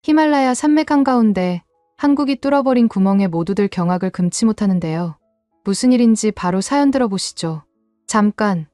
히말라야 산맥 한가운데 한국이 뚫어버린 구멍에 모두들 경악을 금치 못하는데요. 무슨 일인지 바로 사연 들어보시죠. 잠깐,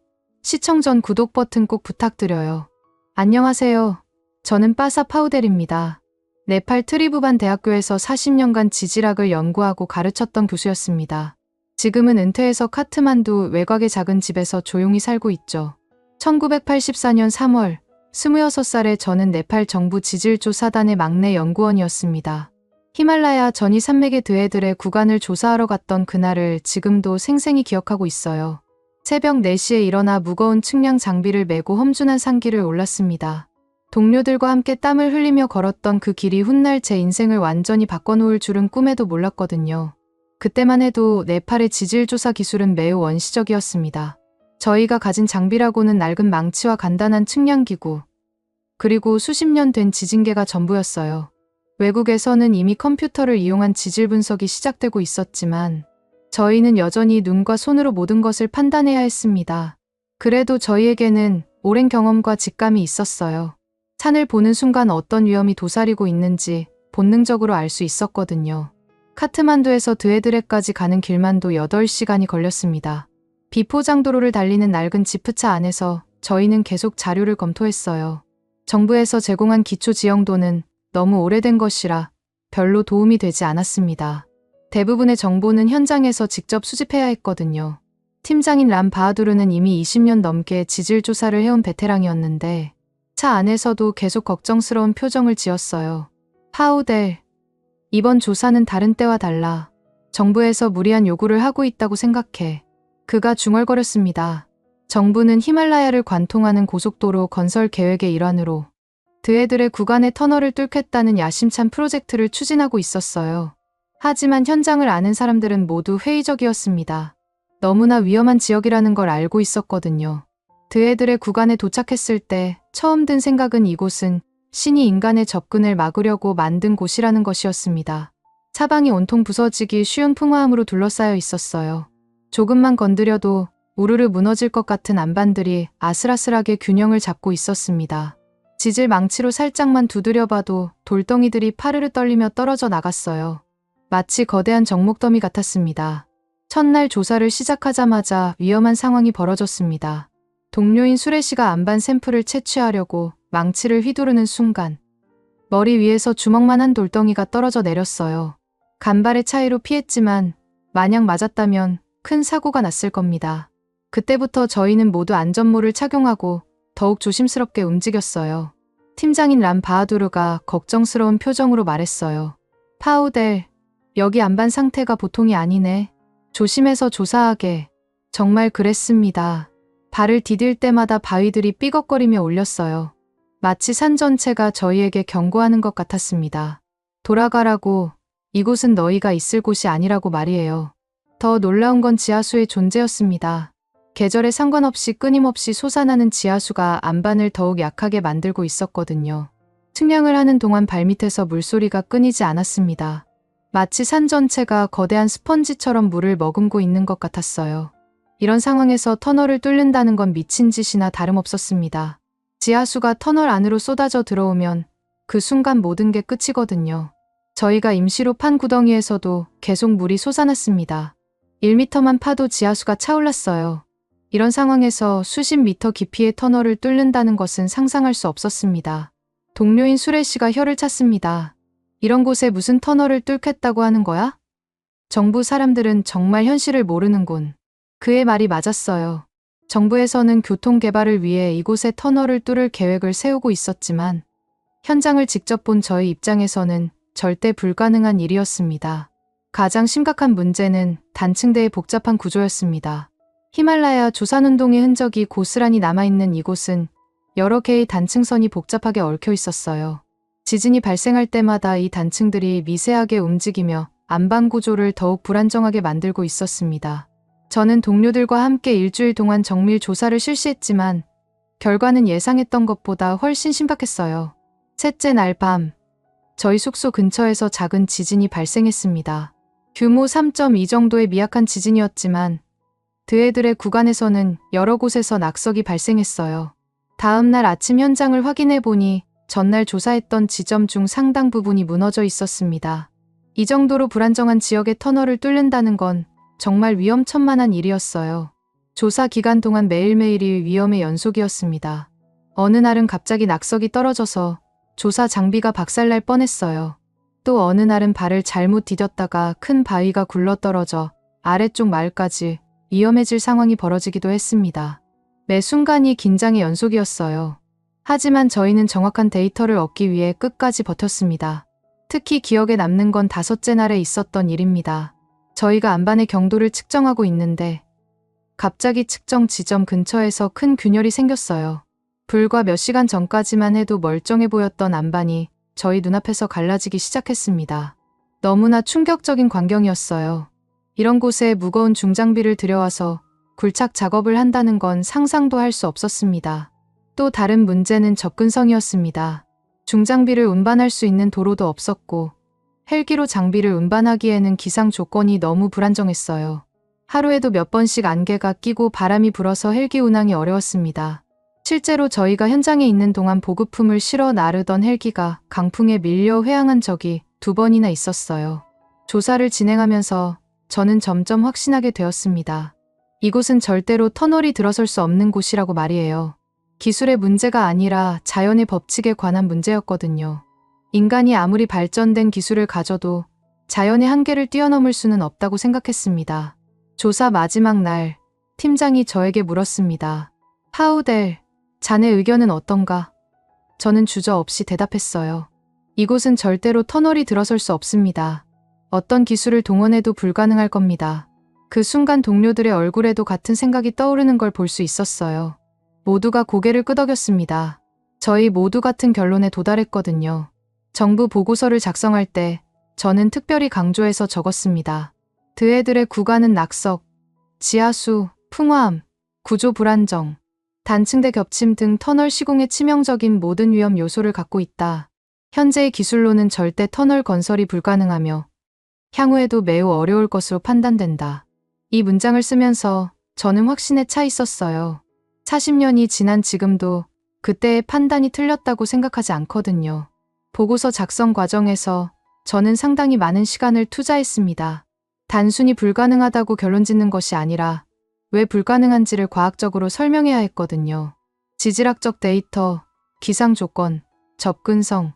시청 전 구독 버튼 꼭 부탁드려요. 안녕하세요. 저는 빠사 파우델입니다. 네팔 트리부반 대학교에서 40년간 지질학을 연구하고 가르쳤던 교수였습니다. 지금은 은퇴해서 카트만두 외곽의 작은 집에서 조용히 살고 있죠. 1984년 3월, 26살에 저는 네팔 정부 지질조사단의 막내 연구원이었습니다. 히말라야 전이 산맥의 드해들의 구간을 조사하러 갔던 그날을 지금도 생생히 기억하고 있어요. 새벽 4시에 일어나 무거운 측량 장비를 메고 험준한 산길을 올랐습니다. 동료들과 함께 땀을 흘리며 걸었던 그 길이 훗날 제 인생을 완전히 바꿔놓을 줄은 꿈에도 몰랐거든요. 그때만 해도 네팔의 지질조사 기술은 매우 원시적이었습니다. 저희가 가진 장비라고는 낡은 망치와 간단한 측량기구, 그리고 수십 년 된 지진계가 전부였어요. 외국에서는 이미 컴퓨터를 이용한 지질 분석이 시작되고 있었지만 저희는 여전히 눈과 손으로 모든 것을 판단해야 했습니다. 그래도 저희에게는 오랜 경험과 직감이 있었어요. 산을 보는 순간 어떤 위험이 도사리고 있는지 본능적으로 알 수 있었거든요. 카트만두에서 드해드레까지 가는 길만도 8시간이 걸렸습니다. 비포장도로를 달리는 낡은 지프차 안에서 저희는 계속 자료를 검토했어요. 정부에서 제공한 기초 지형도는 너무 오래된 것이라 별로 도움이 되지 않았습니다. 대부분의 정보는 현장에서 직접 수집해야 했거든요. 팀장인 람 바하두르는 이미 20년 넘게 지질 조사를 해온 베테랑이었는데 차 안에서도 계속 걱정스러운 표정을 지었어요. 파우델, 이번 조사는 다른 때와 달라. 정부에서 무리한 요구를 하고 있다고 생각해. 그가 중얼거렸습니다. 정부는 히말라야를 관통하는 고속도로 건설 계획의 일환으로 드해들의 구간의 터널을 뚫겠다는 야심찬 프로젝트를 추진하고 있었어요. 하지만 현장을 아는 사람들은 모두 회의적이었습니다. 너무나 위험한 지역이라는 걸 알고 있었거든요. 드해들의 구간에 도착했을 때 처음 든 생각은 이곳은 신이 인간의 접근을 막으려고 만든 곳이라는 것이었습니다. 사방이 온통 부서지기 쉬운 풍화암으로 둘러싸여 있었어요. 조금만 건드려도 우르르 무너질 것 같은 안반들이 아슬아슬하게 균형을 잡고 있었습니다. 지질 망치로 살짝만 두드려봐도 돌덩이들이 파르르 떨리며 떨어져 나갔어요. 마치 거대한 정목더미 같았습니다. 첫날 조사를 시작하자마자 위험한 상황이 벌어졌습니다. 동료인 수레씨가 안반 샘플을 채취하려고 망치를 휘두르는 순간 머리 위에서 주먹만한 돌덩이가 떨어져 내렸어요. 간발의 차이로 피했지만 만약 맞았다면 큰 사고가 났을 겁니다. 그때부터 저희는 모두 안전모를 착용하고 더욱 조심스럽게 움직였어요. 팀장인 람 바하두르가 걱정스러운 표정으로 말했어요. 파우델, 여기 안반 상태가 보통이 아니네. 조심해서 조사하게. 정말 그랬습니다. 발을 디딜 때마다 바위들이 삐걱거리며 울렸어요. 마치 산 전체가 저희에게 경고하는 것 같았습니다. 돌아가라고. 이곳은 너희가 있을 곳이 아니라고 말이에요. 더 놀라운 건 지하수의 존재였습니다. 계절에 상관없이 끊임없이 솟아나는 지하수가 안반을 더욱 약하게 만들고 있었거든요. 측량을 하는 동안 발밑에서 물소리가 끊이지 않았습니다. 마치 산 전체가 거대한 스펀지처럼 물을 머금고 있는 것 같았어요. 이런 상황에서 터널을 뚫는다는 건 미친 짓이나 다름없었습니다. 지하수가 터널 안으로 쏟아져 들어오면 그 순간 모든 게 끝이거든요. 저희가 임시로 판 구덩이에서도 계속 물이 솟아났습니다. 1m만 파도 지하수가 차올랐어요. 이런 상황에서 수십 미터 깊이의 터널을 뚫는다는 것은 상상할 수 없었습니다. 동료인 수레씨가 혀를 찼습니다. 이런 곳에 무슨 터널을 뚫겠다고 하는 거야? 정부 사람들은 정말 현실을 모르는군. 그의 말이 맞았어요. 정부에서는 교통 개발을 위해 이곳에 터널을 뚫을 계획을 세우고 있었지만 현장을 직접 본 저희 입장에서는 절대 불가능한 일이었습니다. 가장 심각한 문제는 단층대의 복잡한 구조였습니다. 히말라야 조산운동의 흔적이 고스란히 남아있는 이곳은 여러 개의 단층선이 복잡하게 얽혀 있었어요. 지진이 발생할 때마다 이 단층들이 미세하게 움직이며 안반 구조를 더욱 불안정하게 만들고 있었습니다. 저는 동료들과 함께 일주일 동안 정밀 조사를 실시했지만 결과는 예상했던 것보다 훨씬 심각했어요. 셋째 날 밤, 저희 숙소 근처에서 작은 지진이 발생했습니다. 규모 3.2 정도의 미약한 지진이었지만 드해들의 구간에서는 여러 곳에서 낙석이 발생했어요. 다음 날 아침 현장을 확인해 보니 전날 조사했던 지점 중 상당 부분이 무너져 있었습니다. 이 정도로 불안정한 지역의 터널을 뚫는다는 건 정말 위험천만한 일이었어요. 조사 기간 동안 매일매일이 위험의 연속이었습니다. 어느 날은 갑자기 낙석이 떨어져서 조사 장비가 박살날 뻔했어요. 또 어느 날은 발을 잘못 디뎠다가 큰 바위가 굴러떨어져 아래쪽 마을까지 위험해질 상황이 벌어지기도 했습니다. 매 순간이 긴장의 연속이었어요. 하지만 저희는 정확한 데이터를 얻기 위해 끝까지 버텼습니다. 특히 기억에 남는 건 5째 날에 있었던 일입니다. 저희가 안반의 경도를 측정하고 있는데 갑자기 측정 지점 근처에서 큰 균열이 생겼어요. 불과 몇 시간 전까지만 해도 멀쩡해 보였던 안반이 저희 눈앞에서 갈라지기 시작했습니다. 너무나 충격적인 광경이었어요. 이런 곳에 무거운 중장비를 들여와서 굴착 작업을 한다는 건 상상도 할 수 없었습니다. 또 다른 문제는 접근성이었습니다. 중장비를 운반할 수 있는 도로도 없었고 헬기로 장비를 운반하기에는 기상 조건이 너무 불안정했어요. 하루에도 몇 번씩 안개가 끼고 바람이 불어서 헬기 운항이 어려웠습니다. 실제로 저희가 현장에 있는 동안 보급품을 실어 나르던 헬기가 강풍에 밀려 회항한 적이 2번이나 있었어요. 조사를 진행하면서 저는 점점 확신하게 되었습니다. 이곳은 절대로 터널이 들어설 수 없는 곳이라고 말이에요. 기술의 문제가 아니라 자연의 법칙에 관한 문제였거든요. 인간이 아무리 발전된 기술을 가져도 자연의 한계를 뛰어넘을 수는 없다고 생각했습니다. 조사 마지막 날, 팀장이 저에게 물었습니다. 파우델, 자네 의견은 어떤가? 저는 주저없이 대답했어요. 이곳은 절대로 터널이 들어설 수 없습니다. 어떤 기술을 동원해도 불가능할 겁니다. 그 순간 동료들의 얼굴에도 같은 생각이 떠오르는 걸 볼 수 있었어요. 모두가 고개를 끄덕였습니다. 저희 모두 같은 결론에 도달했거든요. 정부 보고서를 작성할 때 저는 특별히 강조해서 적었습니다. 드해들의 구간은 낙석, 지하수, 풍화암, 구조 불안정, 단층대 겹침 등 터널 시공에 치명적인 모든 위험 요소를 갖고 있다. 현재의 기술로는 절대 터널 건설이 불가능하며 향후에도 매우 어려울 것으로 판단된다. 이 문장을 쓰면서 저는 확신에 차 있었어요. 40년이 지난 지금도 그때의 판단이 틀렸다고 생각하지 않거든요. 보고서 작성 과정에서 저는 상당히 많은 시간을 투자했습니다. 단순히 불가능하다고 결론 짓는 것이 아니라 왜 불가능한지를 과학적으로 설명해야 했거든요. 지질학적 데이터, 기상 조건, 접근성,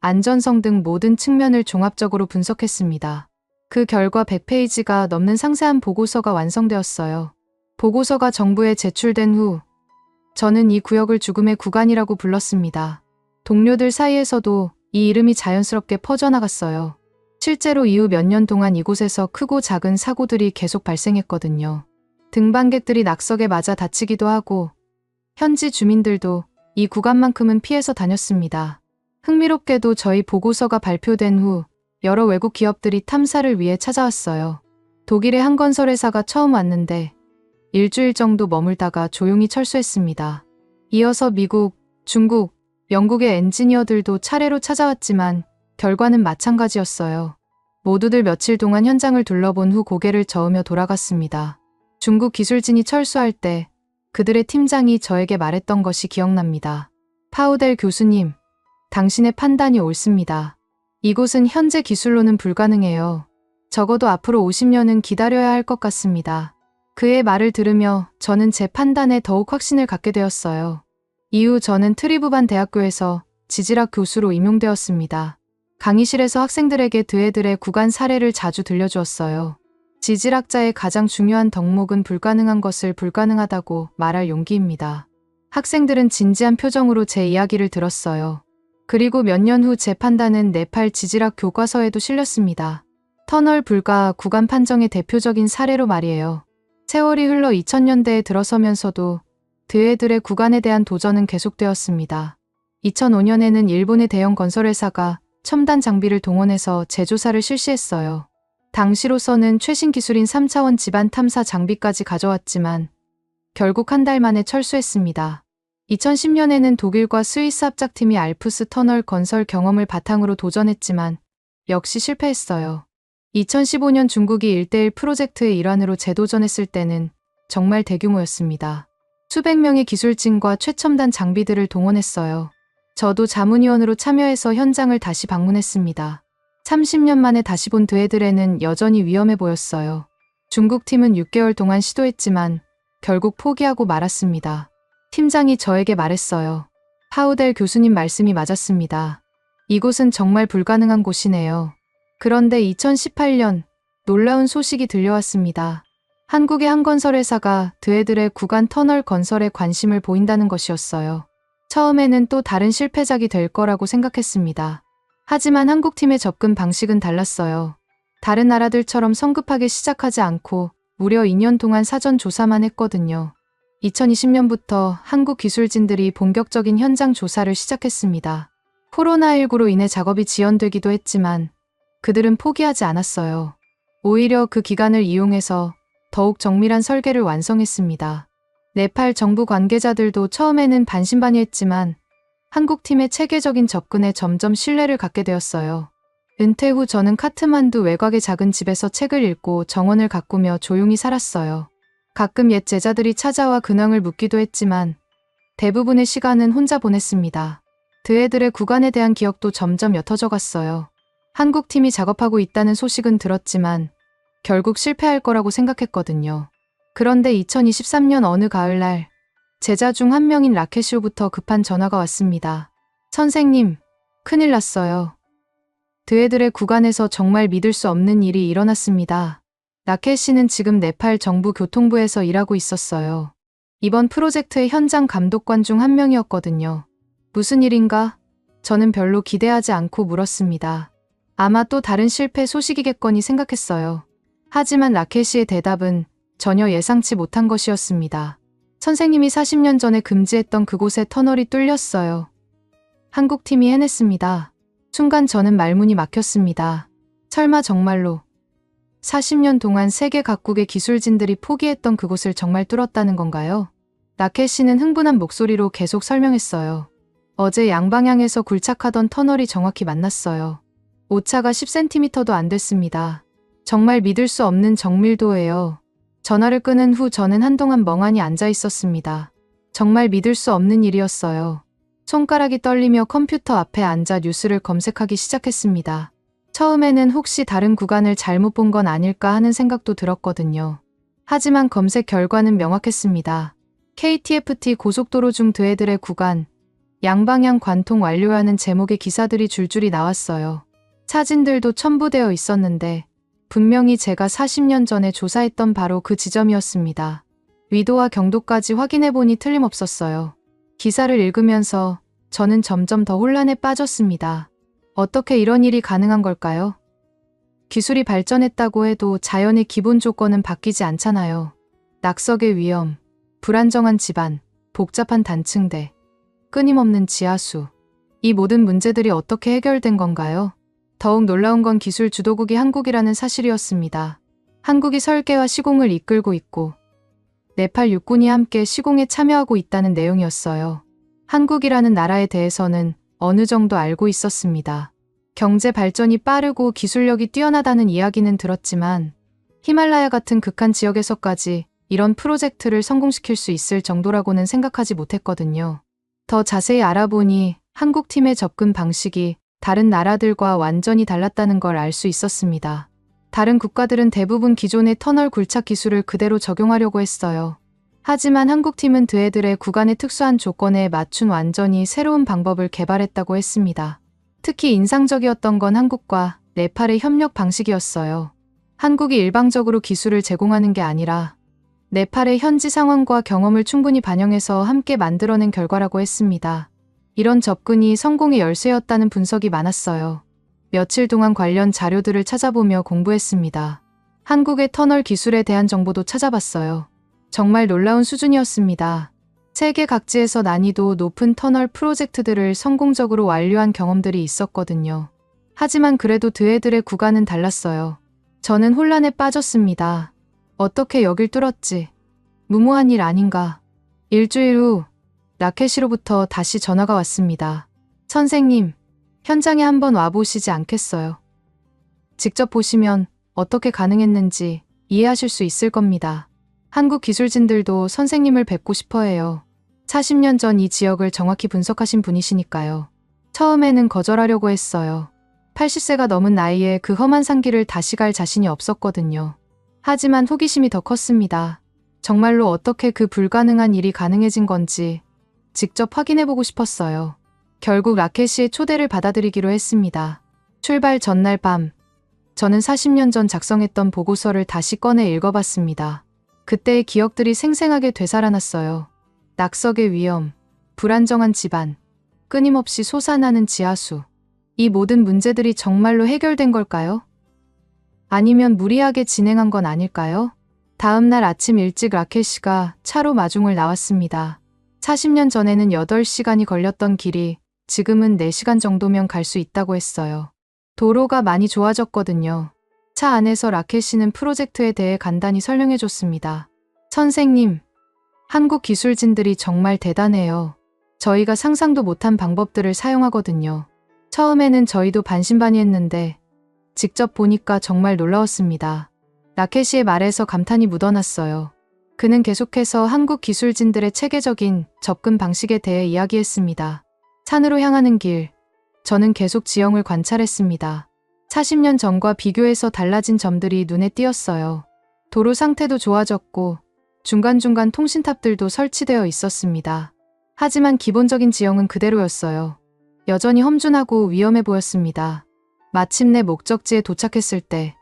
안전성 등 모든 측면을 종합적으로 분석했습니다. 그 결과 100페이지가 넘는 상세한 보고서가 완성되었어요. 보고서가 정부에 제출된 후 저는 이 구역을 죽음의 구간이라고 불렀습니다. 동료들 사이에서도 이 이름이 자연스럽게 퍼져나갔어요. 실제로 이후 몇 년 동안 이곳에서 크고 작은 사고들이 계속 발생했거든요. 등반객들이 낙석에 맞아 다치기도 하고 현지 주민들도 이 구간만큼은 피해서 다녔습니다. 흥미롭게도 저희 보고서가 발표된 후 여러 외국 기업들이 탐사를 위해 찾아왔어요. 독일의 한 건설회사가 처음 왔는데 일주일 정도 머물다가 조용히 철수했습니다. 이어서 미국, 중국, 영국의 엔지니어들도 차례로 찾아왔지만 결과는 마찬가지였어요. 모두들 며칠 동안 현장을 둘러본 후 고개를 저으며 돌아갔습니다. 중국 기술진이 철수할 때 그들의 팀장이 저에게 말했던 것이 기억납니다. 파우델 교수님, 당신의 판단이 옳습니다. 이곳은 현재 기술로는 불가능해요. 적어도 앞으로 50년은 기다려야 할 것 같습니다. 그의 말을 들으며 저는 제 판단에 더욱 확신을 갖게 되었어요. 이후 저는 트리부반 대학교에서 지질학 교수로 임용되었습니다. 강의실에서 학생들에게 드해들의 구간 사례를 자주 들려주었어요. 지질학자의 가장 중요한 덕목은 불가능한 것을 불가능하다고 말할 용기입니다. 학생들은 진지한 표정으로 제 이야기를 들었어요. 그리고 몇 년 후 제 판단은 네팔 지질학 교과서에도 실렸습니다. 터널 불가 구간 판정의 대표적인 사례로 말이에요. 세월이 흘러 2000년대에 들어서면서도 드해들의 구간에 대한 도전은 계속되었습니다. 2005년에는 일본의 대형 건설회사가 첨단 장비를 동원해서 재조사를 실시했어요. 당시로서는 최신 기술인 3차원 지반 탐사 장비까지 가져왔지만 결국 한 달 만에 철수했습니다. 2010년에는 독일과 스위스 합작팀이 알프스 터널 건설 경험을 바탕으로 도전했지만 역시 실패했어요. 2015년 중국이 1:1 프로젝트의 일환으로 재도전했을 때는 정말 대규모였습니다. 수백 명의 기술진과 최첨단 장비들을 동원했어요. 저도 자문위원으로 참여해서 현장을 다시 방문했습니다. 30년 만에 다시 본 드해들에는 여전히 위험해 보였어요. 중국팀은 6개월 동안 시도했지만 결국 포기하고 말았습니다. 팀장이 저에게 말했어요. 파우델 교수님 말씀이 맞았습니다. 이곳은 정말 불가능한 곳이네요. 그런데 2018년 놀라운 소식이 들려왔습니다. 한국의 한 건설 회사가 드해들의 구간 터널 건설에 관심을 보인다는 것이었어요. 처음에는 또 다른 실패작이 될 거라고 생각했습니다. 하지만 한국팀의 접근 방식은 달랐어요. 다른 나라들처럼 성급하게 시작하지 않고 무려 2년 동안 사전 조사만 했거든요. 2020년부터 한국 기술진들이 본격적인 현장 조사를 시작했습니다. 코로나19로 인해 작업이 지연되기도 했지만 그들은 포기하지 않았어요. 오히려 그 기간을 이용해서 더욱 정밀한 설계를 완성했습니다. 네팔 정부 관계자들도 처음에는 반신반의했지만 한국팀의 체계적인 접근에 점점 신뢰를 갖게 되었어요. 은퇴 후 저는 카트만두 외곽의 작은 집에서 책을 읽고 정원을 가꾸며 조용히 살았어요. 가끔 옛 제자들이 찾아와 근황을 묻기도 했지만 대부분의 시간은 혼자 보냈습니다. 드해들의 구간에 대한 기억도 점점 옅어져 갔어요. 한국팀이 작업하고 있다는 소식은 들었지만 결국 실패할 거라고 생각했거든요. 그런데 2023년 어느 가을날 제자 중 한 명인 라케시로부터 급한 전화가 왔습니다. 선생님, 큰일 났어요. 드해들의 구간에서 정말 믿을 수 없는 일이 일어났습니다. 라켓 씨는 지금 네팔 정부 교통부에서 일하고 있었어요. 이번 프로젝트의 현장 감독관 중 한 명이었거든요. 무슨 일인가? 저는 별로 기대하지 않고 물었습니다. 아마 또 다른 실패 소식이겠거니 생각했어요. 하지만 라켓 씨의 대답은 전혀 예상치 못한 것이었습니다. 선생님이 40년 전에 금지했던 그곳에 터널이 뚫렸어요. 한국팀이 해냈습니다. 순간 저는 말문이 막혔습니다. 설마 정말로 40년 동안 세계 각국의 기술진들이 포기했던 그곳을 정말 뚫었다는 건가요? 라켓 씨는 흥분한 목소리로 계속 설명했어요. 어제 양방향에서 굴착하던 터널이 정확히 만났어요. 오차가 10cm도 안 됐습니다. 정말 믿을 수 없는 정밀도예요. 전화를 끊은 후 저는 한동안 멍하니 앉아 있었습니다. 정말 믿을 수 없는 일이었어요. 손가락이 떨리며 컴퓨터 앞에 앉아 뉴스를 검색하기 시작했습니다. 처음에는 혹시 다른 구간을 잘못 본 건 아닐까 하는 생각도 들었거든요. 하지만 검색 결과는 명확했습니다. KTFT 고속도로 중 드해들의 구간, 양방향 관통 완료하는 제목의 기사들이 줄줄이 나왔어요. 사진들도 첨부되어 있었는데 분명히 제가 40년 전에 조사했던 바로 그 지점이었습니다. 위도와 경도까지 확인해보니 틀림없었어요. 기사를 읽으면서 저는 점점 더 혼란에 빠졌습니다. 어떻게 이런 일이 가능한 걸까요? 기술이 발전했다고 해도 자연의 기본 조건은 바뀌지 않잖아요. 낙석의 위험, 불안정한 집안, 복잡한 단층대, 끊임없는 지하수. 이 모든 문제들이 어떻게 해결된 건가요? 더욱 놀라운 건 기술 주도국이 한국이라는 사실이었습니다. 한국이 설계와 시공을 이끌고 있고 네팔 육군이 함께 시공에 참여하고 있다는 내용이었어요. 한국이라는 나라에 대해서는 어느 정도 알고 있었습니다. 경제 발전이 빠르고 기술력이 뛰어나다는 이야기는 들었지만 히말라야 같은 극한 지역에서까지 이런 프로젝트를 성공시킬 수 있을 정도라고는 생각하지 못했거든요. 더 자세히 알아보니 한국팀의 접근 방식이 다른 나라들과 완전히 달랐다는 걸 알 수 있었습니다. 다른 국가들은 대부분 기존의 터널 굴착 기술을 그대로 적용하려고 했어요. 하지만 한국팀은 드해들의 구간의 특수한 조건에 맞춘 완전히 새로운 방법을 개발했다고 했습니다. 특히 인상적이었던 건 한국과 네팔의 협력 방식이었어요. 한국이 일방적으로 기술을 제공하는 게 아니라 네팔의 현지 상황과 경험을 충분히 반영해서 함께 만들어낸 결과라고 했습니다. 이런 접근이 성공의 열쇠였다는 분석이 많았어요. 며칠 동안 관련 자료들을 찾아보며 공부했습니다. 한국의 터널 기술에 대한 정보도 찾아봤어요. 정말 놀라운 수준이었습니다. 세계 각지에서 난이도 높은 터널 프로젝트들을 성공적으로 완료한 경험들이 있었거든요. 하지만 그래도 드해들의 구간은 달랐어요. 저는 혼란에 빠졌습니다. 어떻게 여길 뚫었지? 무모한 일 아닌가? 일주일 후 라켓시로부터 다시 전화가 왔습니다. 선생님, 현장에 한번 와보시지 않겠어요? 직접 보시면 어떻게 가능했는지 이해하실 수 있을 겁니다. 한국 기술진들도 선생님을 뵙고 싶어 해요. 40년 전 이 지역을 정확히 분석하신 분이시니까요. 처음에는 거절하려고 했어요. 80세가 넘은 나이에 그 험한 산길을 다시 갈 자신이 없었거든요. 하지만 호기심이 더 컸습니다. 정말로 어떻게 그 불가능한 일이 가능해진 건지 직접 확인해보고 싶었어요. 결국 라켓 씨의 초대를 받아들이기로 했습니다. 출발 전날 밤, 저는 40년 전 작성했던 보고서를 다시 꺼내 읽어봤습니다. 그때의 기억들이 생생하게 되살아났어요. 낙석의 위험, 불안정한 집안, 끊임없이 솟아나는 지하수. 이 모든 문제들이 정말로 해결된 걸까요? 아니면 무리하게 진행한 건 아닐까요? 다음 날 아침 일찍 라켓 씨가 차로 마중을 나왔습니다. 40년 전에는 8시간이 걸렸던 길이 지금은 4시간 정도면 갈 수 있다고 했어요. 도로가 많이 좋아졌거든요. 차 안에서 라켓 씨는 프로젝트에 대해 간단히 설명해 줬습니다. 선생님, 한국 기술진들이 정말 대단해요. 저희가 상상도 못한 방법들을 사용하거든요. 처음에는 저희도 반신반의했는데 직접 보니까 정말 놀라웠습니다. 라켓 씨의 말에서 감탄이 묻어났어요. 그는 계속해서 한국 기술진들의 체계적인 접근 방식에 대해 이야기했습니다. 산으로 향하는 길, 저는 계속 지형을 관찰했습니다. 40년 전과 비교해서 달라진 점들이 눈에 띄었어요. 도로 상태도 좋아졌고 중간중간 통신탑들도 설치되어 있었습니다. 하지만 기본적인 지형은 그대로였어요. 여전히 험준하고 위험해 보였습니다. 마침내 목적지에 도착했을 때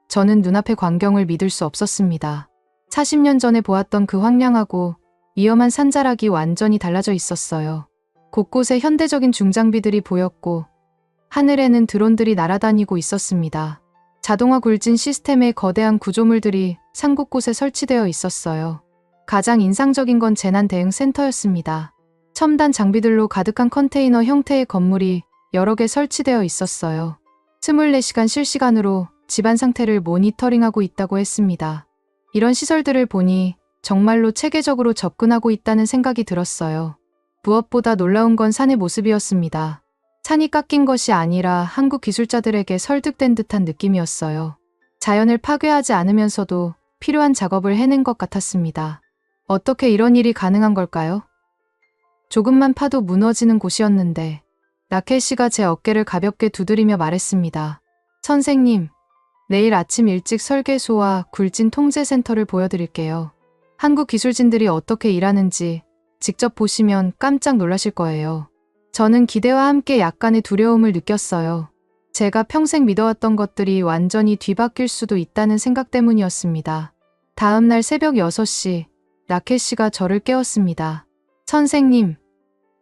저는 눈앞의 광경을 믿을 수 없었습니다. 40년 전에 보았던 그 황량하고 위험한 산자락이 완전히 달라져 있었어요. 곳곳에 현대적인 중장비들이 보였고 하늘에는 드론들이 날아다니고 있었습니다. 자동화 굴진 시스템의 거대한 구조물들이 산 곳곳에 설치되어 있었어요. 가장 인상적인 건 재난 대응 센터였습니다. 첨단 장비들로 가득한 컨테이너 형태의 건물이 여러 개 설치되어 있었어요. 24시간 실시간으로 집안 상태를 모니터링하고 있다고 했습니다. 이런 시설들을 보니 정말로 체계적으로 접근하고 있다는 생각이 들었어요. 무엇보다 놀라운 건 산의 모습이었습니다. 산이 깎인 것이 아니라 한국 기술자들에게 설득된 듯한 느낌이었어요. 자연을 파괴하지 않으면서도 필요한 작업을 해낸 것 같았습니다. 어떻게 이런 일이 가능한 걸까요? 조금만 파도 무너지는 곳이었는데 라켓 씨가 제 어깨를 가볍게 두드리며 말했습니다. 선생님, 내일 아침 일찍 설계소와 굴진 통제센터를 보여드릴게요. 한국 기술진들이 어떻게 일하는지 직접 보시면 깜짝 놀라실 거예요. 저는 기대와 함께 약간의 두려움을 느꼈어요. 제가 평생 믿어왔던 것들이 완전히 뒤바뀔 수도 있다는 생각 때문이었습니다. 다음 날 새벽 6시, 라켓 씨가 저를 깨웠습니다. 선생님,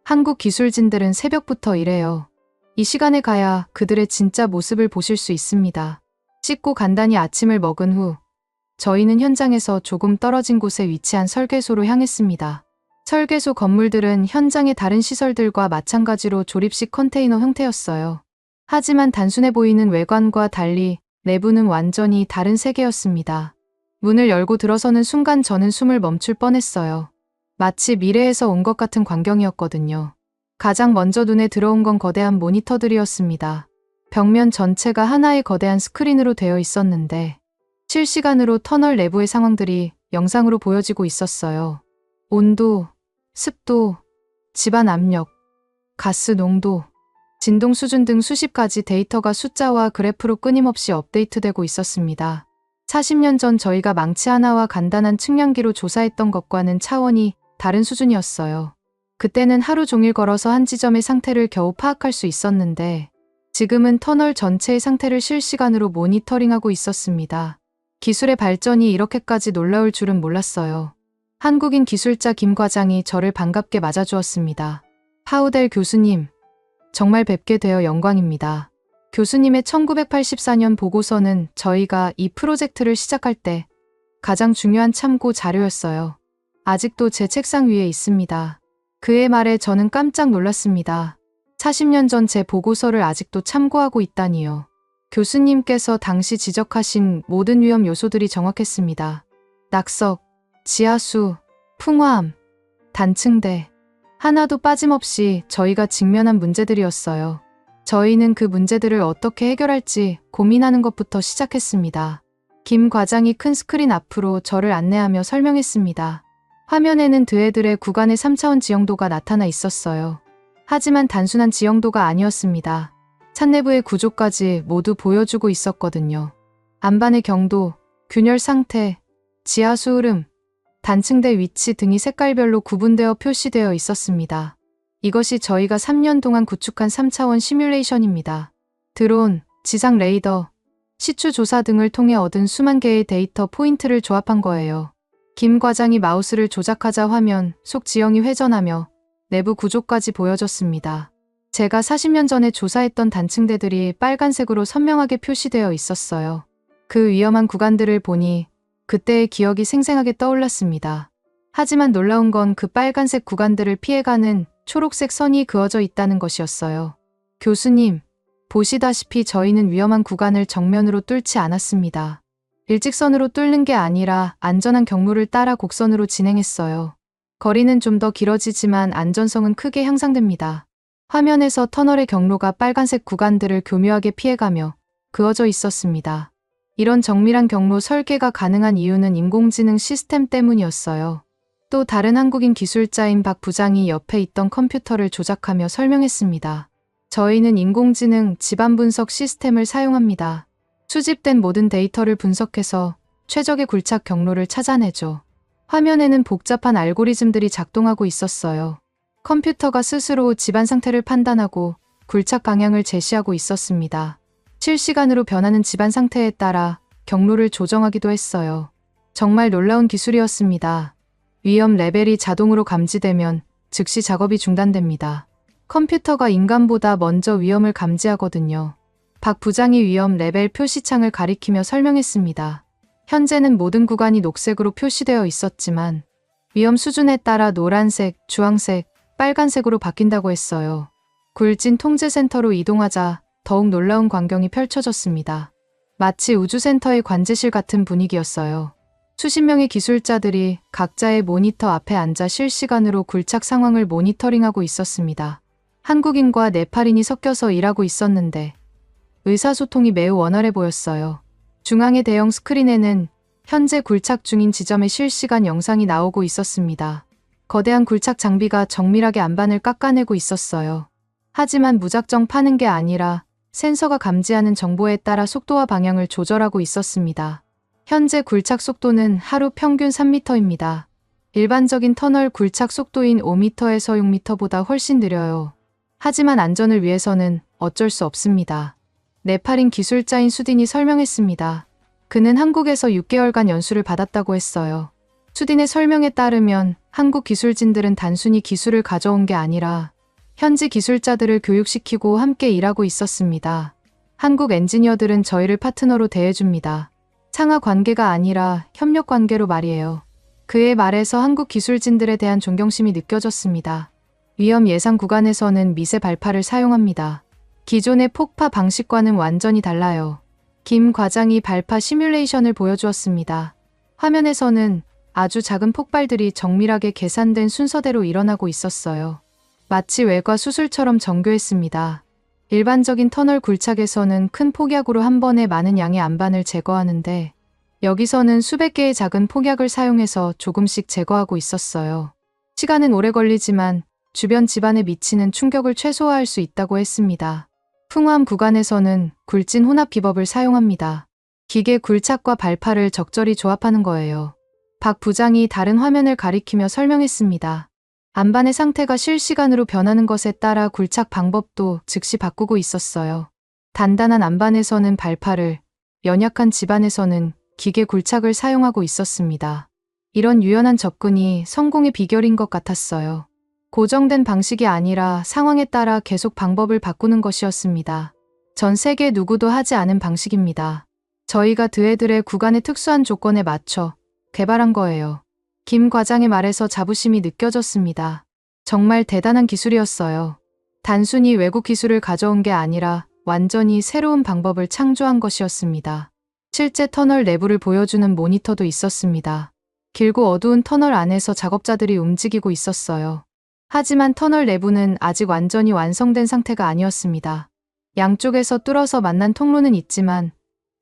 한국 기술진들은 새벽부터 일해요. 이 시간에 가야 그들의 진짜 모습을 보실 수 있습니다. 씻고 간단히 아침을 먹은 후 저희는 현장에서 조금 떨어진 곳에 위치한 설계소로 향했습니다. 설계소 건물들은 현장의 다른 시설들과 마찬가지로 조립식 컨테이너 형태였어요. 하지만 단순해 보이는 외관과 달리 내부는 완전히 다른 세계였습니다. 문을 열고 들어서는 순간 저는 숨을 멈출 뻔했어요. 마치 미래에서 온 것 같은 광경이었거든요. 가장 먼저 눈에 들어온 건 거대한 모니터들이었습니다. 벽면 전체가 하나의 거대한 스크린으로 되어 있었는데 실시간으로 터널 내부의 상황들이 영상으로 보여지고 있었어요. 온도, 습도, 집안 압력, 가스 농도, 진동 수준 등 수십 가지 데이터가 숫자와 그래프로 끊임없이 업데이트되고 있었습니다. 40년 전 저희가 망치 하나와 간단한 측량기로 조사했던 것과는 차원이 다른 수준이었어요. 그때는 하루 종일 걸어서 한 지점의 상태를 겨우 파악할 수 있었는데 지금은 터널 전체의 상태를 실시간으로 모니터링하고 있었습니다. 기술의 발전이 이렇게까지 놀라울 줄은 몰랐어요. 한국인 기술자 김 과장이 저를 반갑게 맞아주었습니다. 파우델 교수님, 정말 뵙게 되어 영광입니다. 교수님의 1984년 보고서는 저희가 이 프로젝트를 시작할 때 가장 중요한 참고 자료였어요. 아직도 제 책상 위에 있습니다. 그의 말에 저는 깜짝 놀랐습니다. 40년 전 제 보고서를 아직도 참고하고 있다니요. 교수님께서 당시 지적하신 모든 위험 요소들이 정확했습니다. 낙석, 지하수, 풍화암, 단층대, 하나도 빠짐없이 저희가 직면한 문제들이었어요. 저희는 그 문제들을 어떻게 해결할지 고민하는 것부터 시작했습니다. 김 과장이 큰 스크린 앞으로 저를 안내하며 설명했습니다. 화면에는 드해들의 구간의 3차원 지형도가 나타나 있었어요. 하지만 단순한 지형도가 아니었습니다. 차 내부의 구조까지 모두 보여주고 있었거든요. 안반의 경도, 균열 상태, 지하수 흐름, 단층대 위치 등이 색깔별로 구분되어 표시되어 있었습니다. 이것이 저희가 3년 동안 구축한 3차원 시뮬레이션입니다. 드론, 지상 레이더, 시추 조사 등을 통해 얻은 수만 개의 데이터 포인트를 조합한 거예요. 김 과장이 마우스를 조작하자 화면 속 지형이 회전하며 내부 구조까지 보여졌습니다. 제가 40년 전에 조사했던 단층대들이 빨간색으로 선명하게 표시되어 있었어요. 그 위험한 구간들을 보니 그때의 기억이 생생하게 떠올랐습니다. 하지만 놀라운 건 그 빨간색 구간들을 피해가는 초록색 선이 그어져 있다는 것이었어요. 교수님, 보시다시피 저희는 위험한 구간을 정면으로 뚫지 않았습니다. 일직선으로 뚫는 게 아니라 안전한 경로를 따라 곡선으로 진행했어요. 거리는 좀 더 길어지지만 안전성은 크게 향상됩니다. 화면에서 터널의 경로가 빨간색 구간들을 교묘하게 피해가며 그어져 있었습니다. 이런 정밀한 경로 설계가 가능한 이유는 인공지능 시스템 때문이었어요. 또 다른 한국인 기술자인 박 부장이 옆에 있던 컴퓨터를 조작하며 설명했습니다. 저희는 인공지능 지반 분석 시스템을 사용합니다. 수집된 모든 데이터를 분석해서 최적의 굴착 경로를 찾아내죠. 화면에는 복잡한 알고리즘들이 작동하고 있었어요. 컴퓨터가 스스로 집안 상태를 판단하고 굴착 방향을 제시하고 있었습니다. 실시간으로 변하는 집안 상태에 따라 경로를 조정하기도 했어요. 정말 놀라운 기술이었습니다. 위험 레벨이 자동으로 감지되면 즉시 작업이 중단됩니다. 컴퓨터가 인간보다 먼저 위험을 감지하거든요. 박 부장이 위험 레벨 표시창을 가리키며 설명했습니다. 현재는 모든 구간이 녹색으로 표시되어 있었지만 위험 수준에 따라 노란색, 주황색, 빨간색으로 바뀐다고 했어요. 굴진 통제센터로 이동하자 더욱 놀라운 광경이 펼쳐졌습니다. 마치 우주센터의 관제실 같은 분위기였어요. 수십 명의 기술자들이 각자의 모니터 앞에 앉아 실시간으로 굴착 상황을 모니터링하고 있었습니다. 한국인과 네팔인이 섞여서 일하고 있었는데 의사소통이 매우 원활해 보였어요. 중앙의 대형 스크린에는 현재 굴착 중인 지점의 실시간 영상이 나오고 있었습니다. 거대한 굴착 장비가 정밀하게 안반을 깎아내고 있었어요. 하지만 무작정 파는 게 아니라 센서가 감지하는 정보에 따라 속도와 방향을 조절하고 있었습니다. 현재 굴착 속도는 하루 평균 3m입니다. 일반적인 터널 굴착 속도인 5m에서 6m보다 훨씬 느려요. 하지만 안전을 위해서는 어쩔 수 없습니다. 네팔인 기술자인 수딘이 설명했습니다. 그는 한국에서 6개월간 연수를 받았다고 했어요. 수딘의 설명에 따르면 한국 기술진들은 단순히 기술을 가져온 게 아니라 현지 기술자들을 교육시키고 함께 일하고 있었습니다. 한국 엔지니어들은 저희를 파트너로 대해줍니다. 상하 관계가 아니라 협력 관계로 말이에요. 그의 말에서 한국 기술진들에 대한 존경심이 느껴졌습니다. 위험 예상 구간에서는 미세 발파를 사용합니다. 기존의 폭파 방식과는 완전히 달라요. 김 과장이 발파 시뮬레이션을 보여주었습니다. 화면에서는 아주 작은 폭발들이 정밀하게 계산된 순서대로 일어나고 있었어요. 마치 외과 수술처럼 정교했습니다. 일반적인 터널 굴착에서는 큰 폭약으로 한 번에 많은 양의 안반을 제거하는데 여기서는 수백 개의 작은 폭약을 사용해서 조금씩 제거하고 있었어요. 시간은 오래 걸리지만 주변 집안에 미치는 충격을 최소화할 수 있다고 했습니다. 풍화암 구간에서는 굴진 혼합 기법을 사용합니다. 기계 굴착과 발파를 적절히 조합하는 거예요. 박 부장이 다른 화면을 가리키며 설명했습니다. 안반의 상태가 실시간으로 변하는 것에 따라 굴착 방법도 즉시 바꾸고 있었어요. 단단한 안반에서는 발파를, 연약한 집안에서는 기계 굴착을 사용하고 있었습니다. 이런 유연한 접근이 성공의 비결인 것 같았어요. 고정된 방식이 아니라 상황에 따라 계속 방법을 바꾸는 것이었습니다. 전 세계 누구도 하지 않은 방식입니다. 저희가 드해들의 구간의 특수한 조건에 맞춰 개발한 거예요. 김 과장의 말에서 자부심이 느껴졌습니다. 정말 대단한 기술이었어요. 단순히 외국 기술을 가져온 게 아니라 완전히 새로운 방법을 창조한 것이었습니다. 실제 터널 내부를 보여주는 모니터도 있었습니다. 길고 어두운 터널 안에서 작업자들이 움직이고 있었어요. 하지만 터널 내부는 아직 완전히 완성된 상태가 아니었습니다. 양쪽에서 뚫어서 만난 통로는 있지만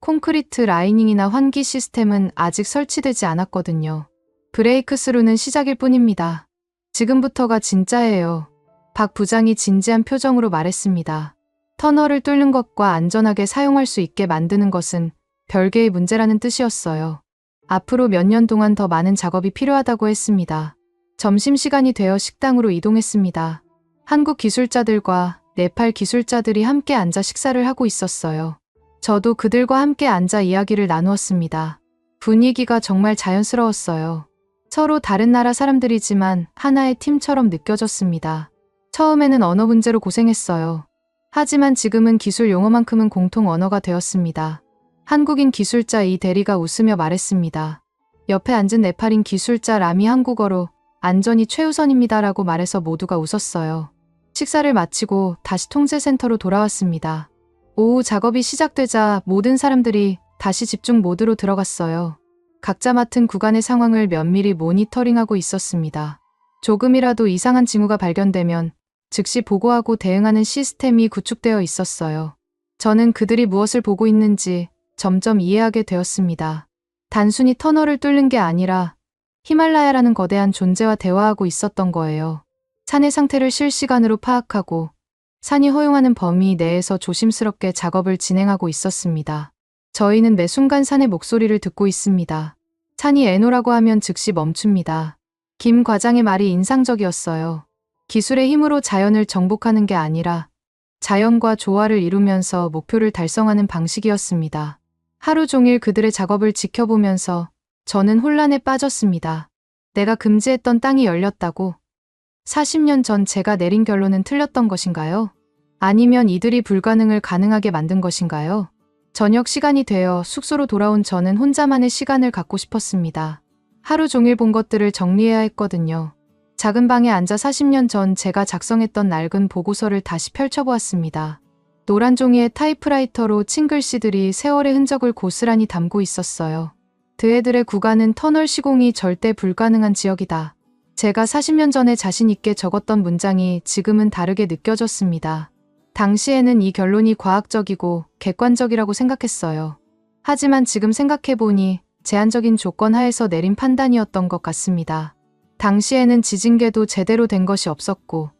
콘크리트 라이닝이나 환기 시스템은 아직 설치되지 않았거든요. 브레이크스루는 시작일 뿐입니다. 지금부터가 진짜예요. 박 부장이 진지한 표정으로 말했습니다. 터널을 뚫는 것과 안전하게 사용할 수 있게 만드는 것은 별개의 문제라는 뜻이었어요. 앞으로 몇 년 동안 더 많은 작업이 필요하다고 했습니다. 점심시간이 되어 식당으로 이동했습니다. 한국 기술자들과 네팔 기술자들이 함께 앉아 식사를 하고 있었어요. 저도 그들과 함께 앉아 이야기를 나누었습니다. 분위기가 정말 자연스러웠어요. 서로 다른 나라 사람들이지만 하나의 팀처럼 느껴졌습니다. 처음에는 언어 문제로 고생했어요. 하지만 지금은 기술 용어만큼은 공통 언어가 되었습니다. 한국인 기술자 이 대리가 웃으며 말했습니다. 옆에 앉은 네팔인 기술자 람이 한국어로 안전이 최우선입니다라고 말해서 모두가 웃었어요. 식사를 마치고 다시 통제센터로 돌아왔습니다. 오후 작업이 시작되자 모든 사람들이 다시 집중 모드로 들어갔어요. 각자 맡은 구간의 상황을 면밀히 모니터링하고 있었습니다. 조금이라도 이상한 징후가 발견되면 즉시 보고하고 대응하는 시스템이 구축되어 있었어요. 저는 그들이 무엇을 보고 있는지 점점 이해하게 되었습니다. 단순히 터널을 뚫는 게 아니라 히말라야라는 거대한 존재와 대화하고 있었던 거예요. 산의 상태를 실시간으로 파악하고 산이 허용하는 범위 내에서 조심스럽게 작업을 진행하고 있었습니다. 저희는 매 순간 산의 목소리를 듣고 있습니다. 산이 애노라고 하면 즉시 멈춥니다. 김 과장의 말이 인상적이었어요. 기술의 힘으로 자연을 정복하는 게 아니라 자연과 조화를 이루면서 목표를 달성하는 방식이었습니다. 하루 종일 그들의 작업을 지켜보면서 저는 혼란에 빠졌습니다. 내가 금지했던 땅이 열렸다고? 40년 전 제가 내린 결론은 틀렸던 것인가요? 아니면 이들이 불가능을 가능하게 만든 것인가요? 저녁 시간이 되어 숙소로 돌아온 저는 혼자만의 시간을 갖고 싶었습니다. 하루 종일 본 것들을 정리해야 했거든요. 작은 방에 앉아 40년 전 제가 작성했던 낡은 보고서를 다시 펼쳐보았습니다. 노란 종이에 타이프라이터로 친 글씨들이 세월의 흔적을 고스란히 담고 있었어요. 드애들의 구간은 터널 시공이 절대 불가능한 지역이다. 제가 40년 전에 자신 있게 적었던 문장이 지금은 다르게 느껴졌습니다. 당시에는 이 결론이 과학적이고 객관적이라고 생각했어요. 하지만 지금 생각해보니 제한적인 조건 하에서 내린 판단이었던 것 같습니다. 당시에는 지진계도 제대로 된 것이 없었고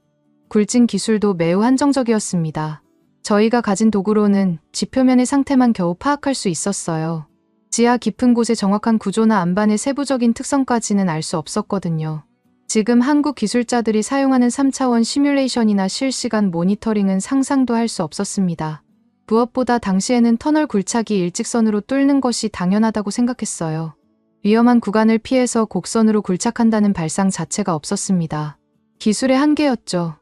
굴진 기술도 매우 한정적이었습니다. 저희가 가진 도구로는 지표면의 상태만 겨우 파악할 수 있었어요. 지하 깊은 곳의 정확한 구조나 안반의 세부적인 특성까지는 알 수 없었거든요. 지금 한국 기술자들이 사용하는 3차원 시뮬레이션이나 실시간 모니터링은 상상도 할 수 없었습니다. 무엇보다 당시에는 터널 굴착이 일직선으로 뚫는 것이 당연하다고 생각했어요. 위험한 구간을 피해서 곡선으로 굴착한다는 발상 자체가 없었습니다. 기술의 한계였죠.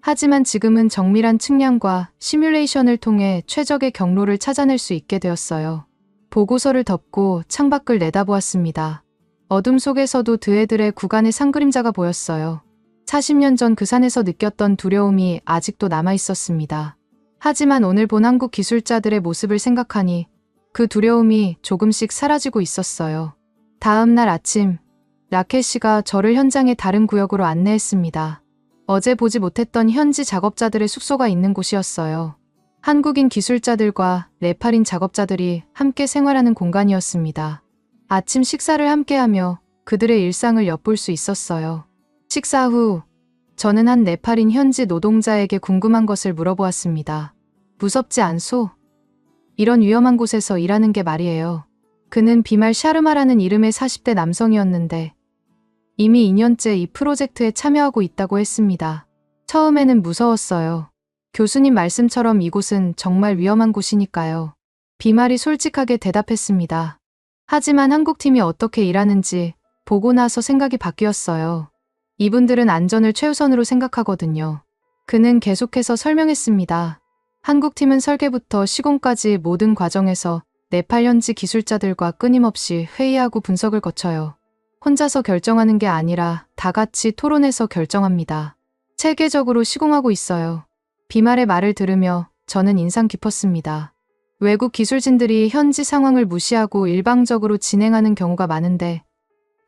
하지만 지금은 정밀한 측량과 시뮬레이션을 통해 최적의 경로를 찾아낼 수 있게 되었어요. 보고서를 덮고 창밖을 내다보았습니다. 어둠 속에서도 드애들의 구간의 산그림자가 보였어요. 40년 전 그 산에서 느꼈던 두려움이 아직도 남아있었습니다. 하지만 오늘 본 한국 기술자들의 모습을 생각하니 그 두려움이 조금씩 사라지고 있었어요. 다음 날 아침, 라켓 씨가 저를 현장의 다른 구역으로 안내했습니다. 어제 보지 못했던 현지 작업자들의 숙소가 있는 곳이었어요. 한국인 기술자들과 네팔인 작업자들이 함께 생활하는 공간이었습니다. 아침 식사를 함께하며 그들의 일상을 엿볼 수 있었어요. 식사 후 저는 한 네팔인 현지 노동자에게 궁금한 것을 물어보았습니다. 무섭지 않소? 이런 위험한 곳에서 일하는 게 말이에요. 그는 비말 샤르마라는 이름의 40대 남성이었는데 이미 2년째 이 프로젝트에 참여하고 있다고 했습니다. 처음에는 무서웠어요. 교수님 말씀처럼 이곳은 정말 위험한 곳이니까요. 비말이 솔직하게 대답했습니다. 하지만 한국팀이 어떻게 일하는지 보고 나서 생각이 바뀌었어요. 이분들은 안전을 최우선으로 생각하거든요. 그는 계속해서 설명했습니다. 한국팀은 설계부터 시공까지 모든 과정에서 네팔 현지 기술자들과 끊임없이 회의하고 분석을 거쳐요. 혼자서 결정하는 게 아니라 다 같이 토론해서 결정합니다. 체계적으로 시공하고 있어요. 비말의 말을 들으며 저는 인상 깊었습니다. 외국 기술진들이 현지 상황을 무시하고 일방적으로 진행하는 경우가 많은데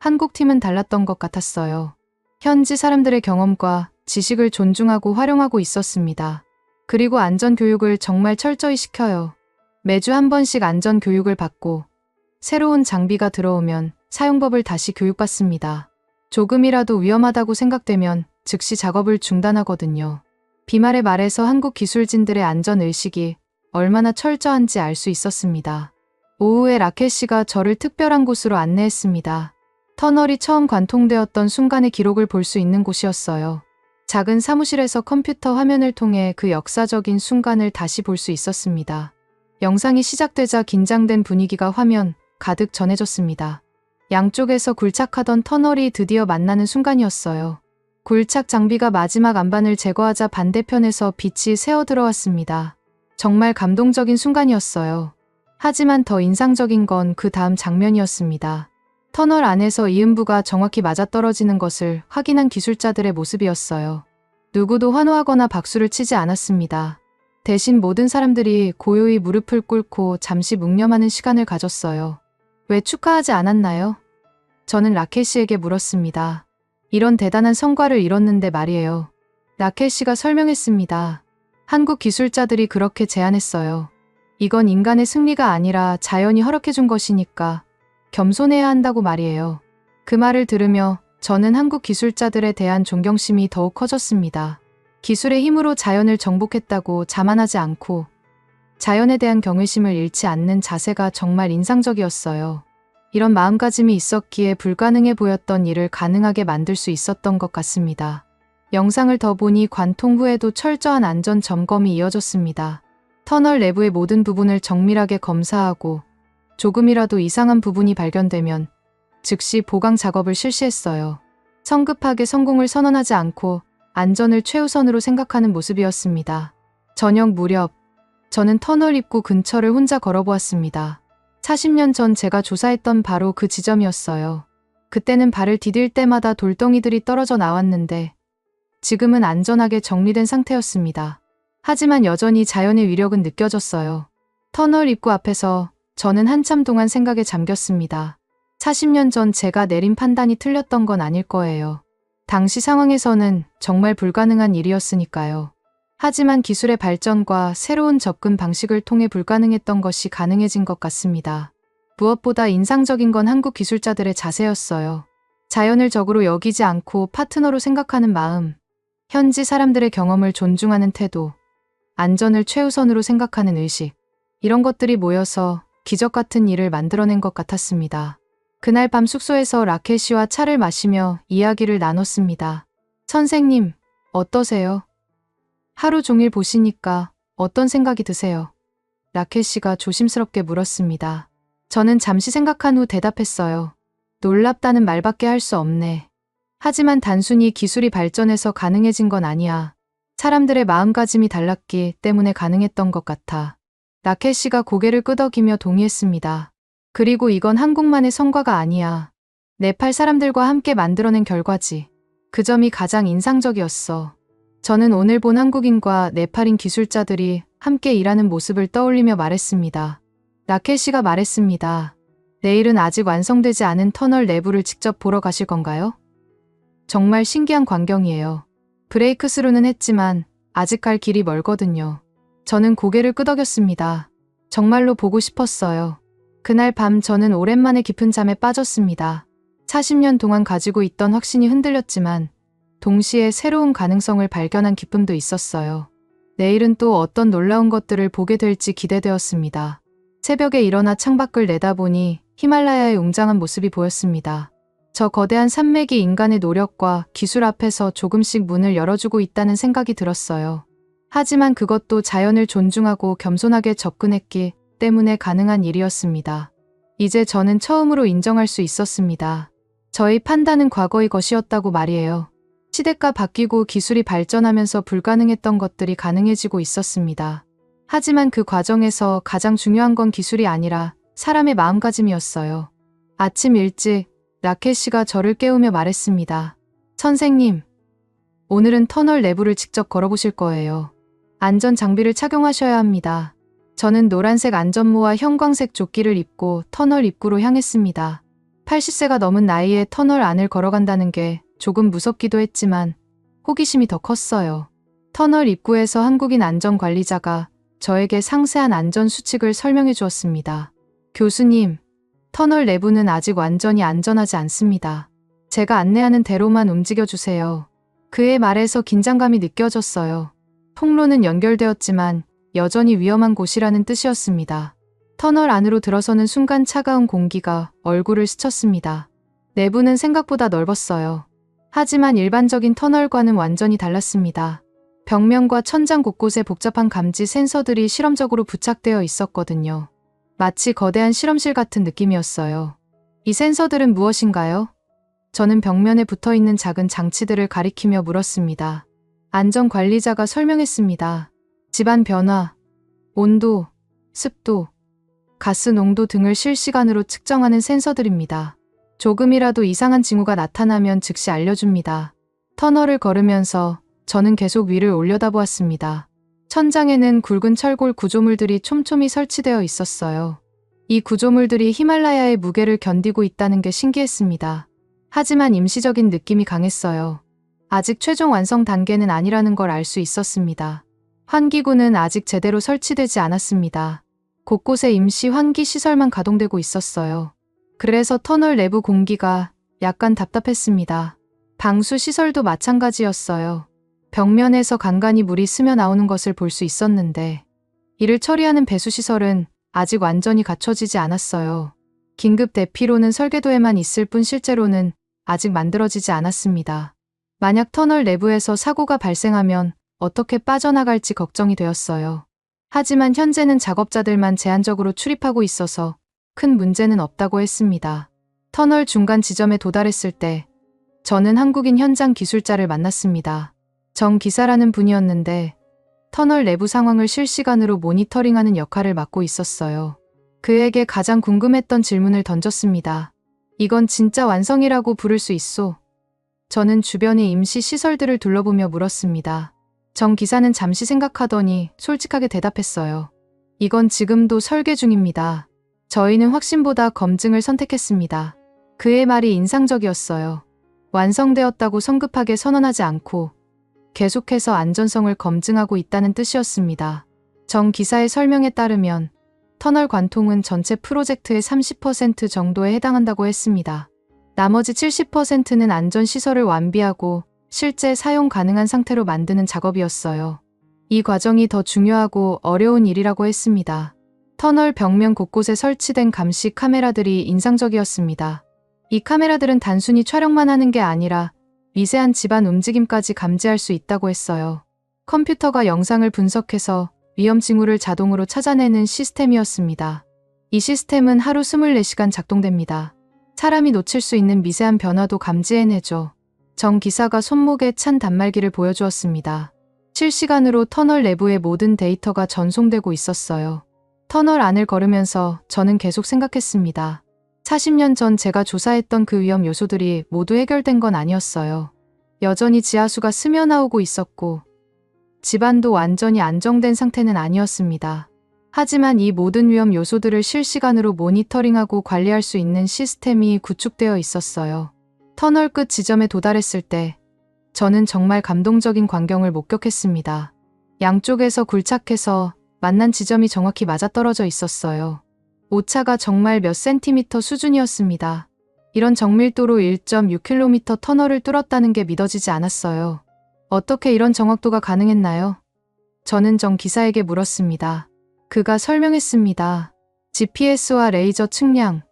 한국팀은 달랐던 것 같았어요. 현지 사람들의 경험과 지식을 존중하고 활용하고 있었습니다. 그리고 안전교육을 정말 철저히 시켜요. 매주 한 번씩 안전교육을 받고 새로운 장비가 들어오면 사용법을 다시 교육받습니다. 조금이라도 위험하다고 생각되면 즉시 작업을 중단하거든요. 비말에 말해서 한국 기술진들의 안전의식이 얼마나 철저한지 알 수 있었습니다. 오후에 라켈 씨가 저를 특별한 곳으로 안내했습니다. 터널이 처음 관통되었던 순간의 기록을 볼 수 있는 곳이었어요. 작은 사무실에서 컴퓨터 화면을 통해 그 역사적인 순간을 다시 볼 수 있었습니다. 영상이 시작되자 긴장된 분위기가 화면 가득 전해졌습니다. 양쪽에서 굴착하던 터널이 드디어 만나는 순간이었어요. 굴착 장비가 마지막 안반을 제거하자 반대편에서 빛이 새어 들어왔습니다. 정말 감동적인 순간이었어요. 하지만 더 인상적인 건 그 다음 장면이었습니다. 터널 안에서 이음부가 정확히 맞아떨어지는 것을 확인한 기술자들의 모습이었어요. 누구도 환호하거나 박수를 치지 않았습니다. 대신 모든 사람들이 고요히 무릎을 꿇고 잠시 묵념하는 시간을 가졌어요. 왜 축하하지 않았나요? 저는 라켈 씨에게 물었습니다. 이런 대단한 성과를 이뤘는데 말이에요. 라켈 씨가 설명했습니다. 한국 기술자들이 그렇게 제안했어요. 이건 인간의 승리가 아니라 자연이 허락해준 것이니까 겸손해야 한다고 말이에요. 그 말을 들으며 저는 한국 기술자들에 대한 존경심이 더욱 커졌습니다. 기술의 힘으로 자연을 정복했다고 자만하지 않고 자연에 대한 경외심을 잃지 않는 자세가 정말 인상적이었어요. 이런 마음가짐이 있었기에 불가능해 보였던 일을 가능하게 만들 수 있었던 것 같습니다. 영상을 더 보니 관통 후에도 철저한 안전 점검이 이어졌습니다. 터널 내부의 모든 부분을 정밀하게 검사하고 조금이라도 이상한 부분이 발견되면 즉시 보강 작업을 실시했어요. 성급하게 성공을 선언하지 않고 안전을 최우선으로 생각하는 모습이었습니다. 저녁 무렵 저는 터널 입구 근처를 혼자 걸어보았습니다. 40년 전 제가 조사했던 바로 그 지점이었어요. 그때는 발을 디딜 때마다 돌덩이들이 떨어져 나왔는데 지금은 안전하게 정리된 상태였습니다. 하지만 여전히 자연의 위력은 느껴졌어요. 터널 입구 앞에서 저는 한참 동안 생각에 잠겼습니다. 40년 전 제가 내린 판단이 틀렸던 건 아닐 거예요. 당시 상황에서는 정말 불가능한 일이었으니까요. 하지만 기술의 발전과 새로운 접근 방식을 통해 불가능했던 것이 가능해진 것 같습니다. 무엇보다 인상적인 건 한국 기술자들의 자세였어요. 자연을 적으로 여기지 않고 파트너로 생각하는 마음, 현지 사람들의 경험을 존중하는 태도, 안전을 최우선으로 생각하는 의식, 이런 것들이 모여서 기적 같은 일을 만들어낸 것 같았습니다. 그날 밤 숙소에서 라켈 씨와 차를 마시며 이야기를 나눴습니다. 선생님, 어떠세요? 하루 종일 보시니까 어떤 생각이 드세요? 라켈 씨가 조심스럽게 물었습니다. 저는 잠시 생각한 후 대답했어요. 놀랍다는 말밖에 할 수 없네. 하지만 단순히 기술이 발전해서 가능해진 건 아니야. 사람들의 마음가짐이 달랐기 때문에 가능했던 것 같아. 라켈 씨가 고개를 끄덕이며 동의했습니다. 그리고 이건 한국만의 성과가 아니야. 네팔 사람들과 함께 만들어낸 결과지. 그 점이 가장 인상적이었어. 저는 오늘 본 한국인과 네팔인 기술자들이 함께 일하는 모습을 떠올리며 말했습니다. 라켈 씨가 말했습니다. 내일은 아직 완성되지 않은 터널 내부를 직접 보러 가실 건가요? 정말 신기한 광경이에요. 브레이크스루는 했지만 아직 갈 길이 멀거든요. 저는 고개를 끄덕였습니다. 정말로 보고 싶었어요. 그날 밤 저는 오랜만에 깊은 잠에 빠졌습니다. 40년 동안 가지고 있던 확신이 흔들렸지만 동시에 새로운 가능성을 발견한 기쁨도 있었어요. 내일은 또 어떤 놀라운 것들을 보게 될지 기대되었습니다. 새벽에 일어나 창밖을 내다보니 히말라야의 웅장한 모습이 보였습니다. 저 거대한 산맥이 인간의 노력과 기술 앞에서 조금씩 문을 열어주고 있다는 생각이 들었어요. 하지만 그것도 자연을 존중하고 겸손하게 접근했기 때문에 가능한 일이었습니다. 이제 저는 처음으로 인정할 수 있었습니다. 저의 판단은 과거의 것이었다고 말이에요. 시대가 바뀌고 기술이 발전하면서 불가능했던 것들이 가능해지고 있었습니다. 하지만 그 과정에서 가장 중요한 건 기술이 아니라 사람의 마음가짐이었어요. 아침 일찍 라켈 씨가 저를 깨우며 말했습니다. 선생님, 오늘은 터널 내부를 직접 걸어보실 거예요. 안전 장비를 착용하셔야 합니다. 저는 노란색 안전모와 형광색 조끼를 입고 터널 입구로 향했습니다. 80세가 넘은 나이에 터널 안을 걸어간다는 게 조금 무섭기도 했지만 호기심이 더 컸어요. 터널 입구에서 한국인 안전관리자가 저에게 상세한 안전 수칙을 설명해 주었습니다. 교수님, 터널 내부는 아직 완전히 안전하지 않습니다. 제가 안내하는 대로만 움직여주세요. 그의 말에서 긴장감이 느껴졌어요. 통로는 연결되었지만 여전히 위험한 곳이라는 뜻이었습니다. 터널 안으로 들어서는 순간 차가운 공기가 얼굴을 스쳤습니다. 내부는 생각보다 넓었어요. 하지만 일반적인 터널과는 완전히 달랐습니다. 벽면과 천장 곳곳에 복잡한 감지 센서들이 실험적으로 부착되어 있었거든요. 마치 거대한 실험실 같은 느낌이었어요. 이 센서들은 무엇인가요? 저는 벽면에 붙어있는 작은 장치들을 가리키며 물었습니다. 안전관리자가 설명했습니다. 집안 변화, 온도, 습도, 가스 농도 등을 실시간으로 측정하는 센서들입니다. 조금이라도 이상한 징후가 나타나면 즉시 알려줍니다. 터널을 걸으면서 저는 계속 위를 올려다보았습니다. 천장에는 굵은 철골 구조물들이 촘촘히 설치되어 있었어요. 이 구조물들이 히말라야의 무게를 견디고 있다는 게 신기했습니다. 하지만 임시적인 느낌이 강했어요. 아직 최종 완성 단계는 아니라는 걸 알 수 있었습니다. 환기구는 아직 제대로 설치되지 않았습니다. 곳곳에 임시 환기 시설만 가동되고 있었어요. 그래서 터널 내부 공기가 약간 답답했습니다. 방수 시설도 마찬가지였어요. 벽면에서 간간히 물이 스며 나오는 것을 볼 수 있었는데 이를 처리하는 배수 시설은 아직 완전히 갖춰지지 않았어요. 긴급 대피로는 설계도에만 있을 뿐 실제로는 아직 만들어지지 않았습니다. 만약 터널 내부에서 사고가 발생하면 어떻게 빠져나갈지 걱정이 되었어요. 하지만 현재는 작업자들만 제한적으로 출입하고 있어서 큰 문제는 없다고 했습니다. 터널 중간 지점에 도달했을 때 저는 한국인 현장 기술자를 만났습니다. 정 기사라는 분이었는데 터널 내부 상황을 실시간으로 모니터링하는 역할을 맡고 있었어요. 그에게 가장 궁금했던 질문을 던졌습니다. 이건 진짜 완성이라고 부를 수 있소? 저는 주변의 임시 시설들을 둘러보며 물었습니다. 정 기사는 잠시 생각하더니 솔직하게 대답했어요. 이건 지금도 설계 중입니다. 저희는 확신보다 검증을 선택했습니다. 그의 말이 인상적이었어요. 완성되었다고 성급하게 선언하지 않고 계속해서 안전성을 검증하고 있다는 뜻이었습니다. 정 기사의 설명에 따르면 터널 관통은 전체 프로젝트의 30% 정도에 해당한다고 했습니다. 나머지 70%는 안전시설을 완비하고 실제 사용 가능한 상태로 만드는 작업이었어요. 이 과정이 더 중요하고 어려운 일이라고 했습니다. 터널 벽면 곳곳에 설치된 감시 카메라들이 인상적이었습니다. 이 카메라들은 단순히 촬영만 하는 게 아니라 미세한 집안 움직임까지 감지할 수 있다고 했어요. 컴퓨터가 영상을 분석해서 위험 징후를 자동으로 찾아내는 시스템이었습니다. 이 시스템은 하루 24시간 작동됩니다. 사람이 놓칠 수 있는 미세한 변화도 감지해내죠. 정 기사가 손목에 찬 단말기를 보여주었습니다. 실시간으로 터널 내부의 모든 데이터가 전송되고 있었어요. 터널 안을 걸으면서 저는 계속 생각했습니다. 40년 전 제가 조사했던 그 위험 요소들이 모두 해결된 건 아니었어요. 여전히 지하수가 스며나오고 있었고 집안도 완전히 안정된 상태는 아니었습니다. 하지만 이 모든 위험 요소들을 실시간으로 모니터링하고 관리할 수 있는 시스템이 구축되어 있었어요. 터널 끝 지점에 도달했을 때 저는 정말 감동적인 광경을 목격했습니다. 양쪽에서 굴착해서 만난 지점이 정확히 맞아떨어져 있었어요. 오차가 정말 몇 센티미터 수준이었습니다. 이런 정밀도로 1.6km 터널을 뚫었다는 게 믿어지지 않았어요. 어떻게 이런 정확도가 가능했나요? 저는 정 기사에게 물었습니다. 그가 설명했습니다. GPS와 레이저 측량,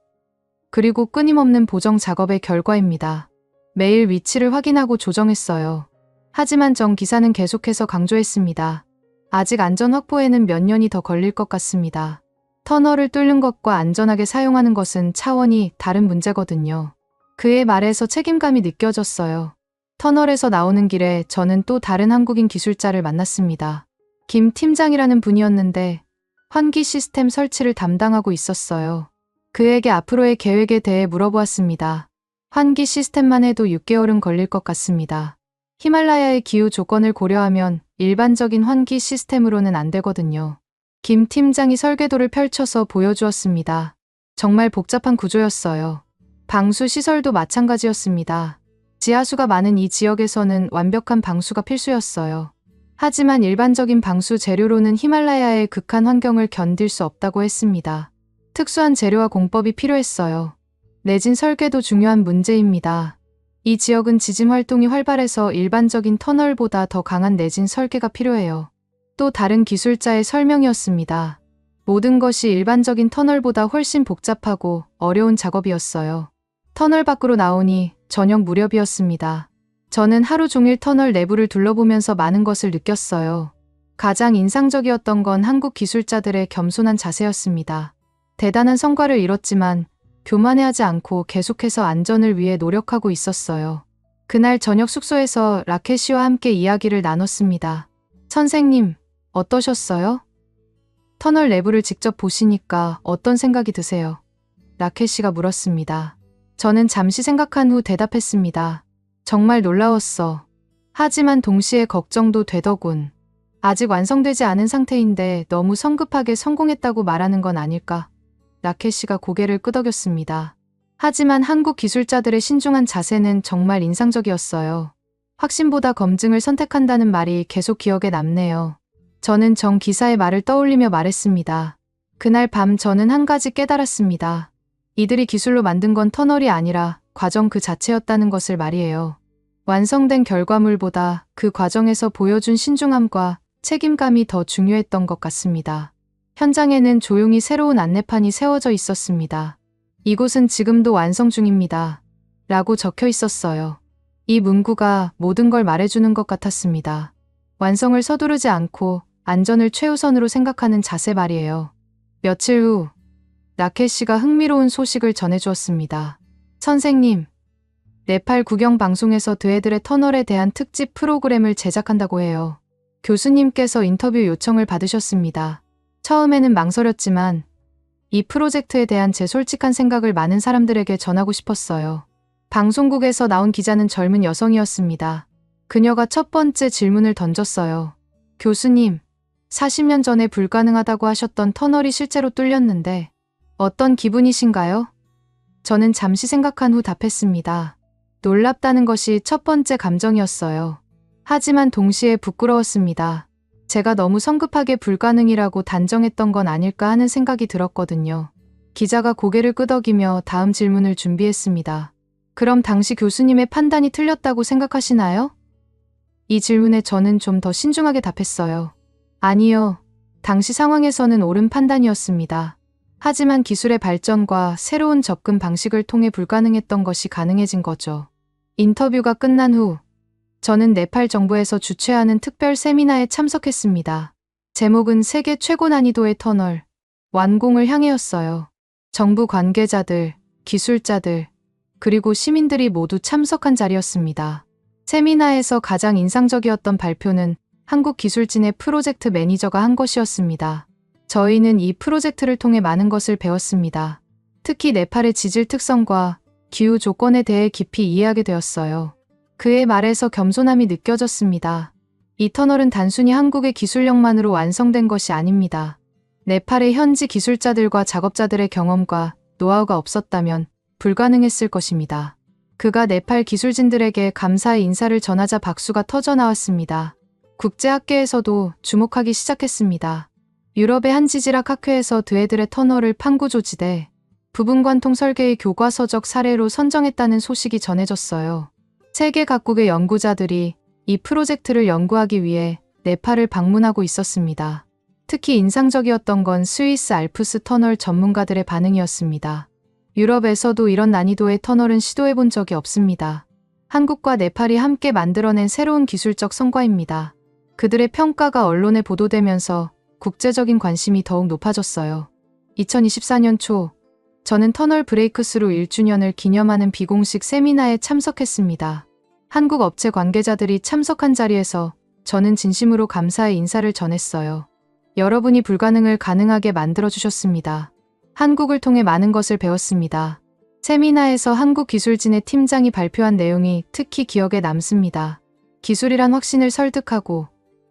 그리고 끊임없는 보정 작업의 결과입니다. 매일 위치를 확인하고 조정했어요. 하지만 정 기사는 계속해서 강조했습니다. 아직 안전 확보에는 몇 년이 더 걸릴 것 같습니다. 터널을 뚫는 것과 안전하게 사용하는 것은 차원이 다른 문제거든요. 그의 말에서 책임감이 느껴졌어요. 터널에서 나오는 길에 저는 또 다른 한국인 기술자를 만났습니다. 김 팀장이라는 분이었는데 환기 시스템 설치를 담당하고 있었어요. 그에게 앞으로의 계획에 대해 물어보았습니다. 환기 시스템만 해도 6개월은 걸릴 것 같습니다. 히말라야의 기후 조건을 고려하면 일반적인 환기 시스템으로는 안 되거든요. 김 팀장이 설계도를 펼쳐서 보여주었습니다. 정말 복잡한 구조였어요. 방수 시설도 마찬가지였습니다. 지하수가 많은 이 지역에서는 완벽한 방수가 필수였어요. 하지만 일반적인 방수 재료로는 히말라야의 극한 환경을 견딜 수 없다고 했습니다. 특수한 재료와 공법이 필요했어요. 내진 설계도 중요한 문제입니다. 이 지역은 지진 활동이 활발해서 일반적인 터널보다 더 강한 내진 설계가 필요해요. 또 다른 기술자의 설명이었습니다. 모든 것이 일반적인 터널보다 훨씬 복잡하고 어려운 작업이었어요. 터널 밖으로 나오니 저녁 무렵이었습니다. 저는 하루 종일 터널 내부를 둘러보면서 많은 것을 느꼈어요. 가장 인상적이었던 건 한국 기술자들의 겸손한 자세였습니다. 대단한 성과를 이뤘지만 교만해하지 않고 계속해서 안전을 위해 노력하고 있었어요. 그날 저녁 숙소에서 라켓 씨와 함께 이야기를 나눴습니다. 선생님, 어떠셨어요? 터널 내부를 직접 보시니까 어떤 생각이 드세요? 라켓 씨가 물었습니다. 저는 잠시 생각한 후 대답했습니다. 정말 놀라웠어. 하지만 동시에 걱정도 되더군. 아직 완성되지 않은 상태인데 너무 성급하게 성공했다고 말하는 건 아닐까? 라켓 씨가 고개를 끄덕였습니다. 하지만 한국 기술자들의 신중한 자세는 정말 인상적이었어요. 확신보다 검증을 선택한다는 말이 계속 기억에 남네요. 저는 정 기사의 말을 떠올리며 말했습니다. 그날 밤 저는 한 가지 깨달았습니다. 이들이 기술로 만든 건 터널이 아니라 과정 그 자체였다는 것을 말이에요. 완성된 결과물보다 그 과정에서 보여준 신중함과 책임감이 더 중요했던 것 같습니다. 현장에는 조용히 새로운 안내판이 세워져 있었습니다. 이곳은 지금도 완성 중입니다. 라고 적혀 있었어요. 이 문구가 모든 걸 말해주는 것 같았습니다. 완성을 서두르지 않고 안전을 최우선으로 생각하는 자세 말이에요. 며칠 후 라켓 씨가 흥미로운 소식을 전해주었습니다. 선생님, 네팔 국영 방송에서 드해들의 터널에 대한 특집 프로그램을 제작한다고 해요. 교수님께서 인터뷰 요청을 받으셨습니다. 처음에는 망설였지만 이 프로젝트에 대한 제 솔직한 생각을 많은 사람들에게 전하고 싶었어요. 방송국에서 나온 기자는 젊은 여성이었습니다. 그녀가 첫 번째 질문을 던졌어요. 교수님, 40년 전에 불가능하다고 하셨던 터널이 실제로 뚫렸는데 어떤 기분이신가요? 저는 잠시 생각한 후 답했습니다. 놀랍다는 것이 첫 번째 감정이었어요. 하지만 동시에 부끄러웠습니다. 제가 너무 성급하게 불가능이라고 단정했던 건 아닐까 하는 생각이 들었거든요. 기자가 고개를 끄덕이며 다음 질문을 준비했습니다. 그럼 당시 교수님의 판단이 틀렸다고 생각하시나요? 이 질문에 저는 좀 더 신중하게 답했어요. 아니요. 당시 상황에서는 옳은 판단이었습니다. 하지만 기술의 발전과 새로운 접근 방식을 통해 불가능했던 것이 가능해진 거죠. 인터뷰가 끝난 후 저는 네팔 정부에서 주최하는 특별 세미나에 참석했습니다. 제목은 세계 최고 난이도의 터널, 완공을 향해였어요. 정부 관계자들, 기술자들, 그리고 시민들이 모두 참석한 자리였습니다. 세미나에서 가장 인상적이었던 발표는 한국 기술진의 프로젝트 매니저가 한 것이었습니다. 저희는 이 프로젝트를 통해 많은 것을 배웠습니다. 특히 네팔의 지질 특성과 기후 조건에 대해 깊이 이해하게 되었어요. 그의 말에서 겸손함이 느껴졌습니다. 이 터널은 단순히 한국의 기술력만으로 완성된 것이 아닙니다. 네팔의 현지 기술자들과 작업자들의 경험과 노하우가 없었다면 불가능했을 것입니다. 그가 네팔 기술진들에게 감사의 인사를 전하자 박수가 터져 나왔습니다. 국제학계에서도 주목하기 시작했습니다. 유럽의 한 지질학 학회에서 드해들의 터널을 판구조지대, 부분관통 설계의 교과서적 사례로 선정했다는 소식이 전해졌어요. 세계 각국의 연구자들이 이 프로젝트를 연구하기 위해 네팔을 방문하고 있었습니다. 특히 인상적이었던 건 스위스 알프스 터널 전문가들의 반응이었습니다. 유럽에서도 이런 난이도의 터널은 시도해 본 적이 없습니다. 한국과 네팔이 함께 만들어낸 새로운 기술적 성과입니다. 그들의 평가가 언론에 보도되면서 국제적인 관심이 더욱 높아졌어요. 2024년 초, 저는 터널 브레이크스루 1주년을 기념하는 비공식 세미나에 참석했습니다. 한국 업체 관계자들이 참석한 자리에서 저는 진심으로 감사의 인사를 전했어요. 여러분이 불가능을 가능하게 만들어주셨습니다. 한국을 통해 많은 것을 배웠습니다. 세미나에서 한국기술진의 팀장이 발표한 내용이 특히 기억에 남습니다. 기술이란 확신을 설득하고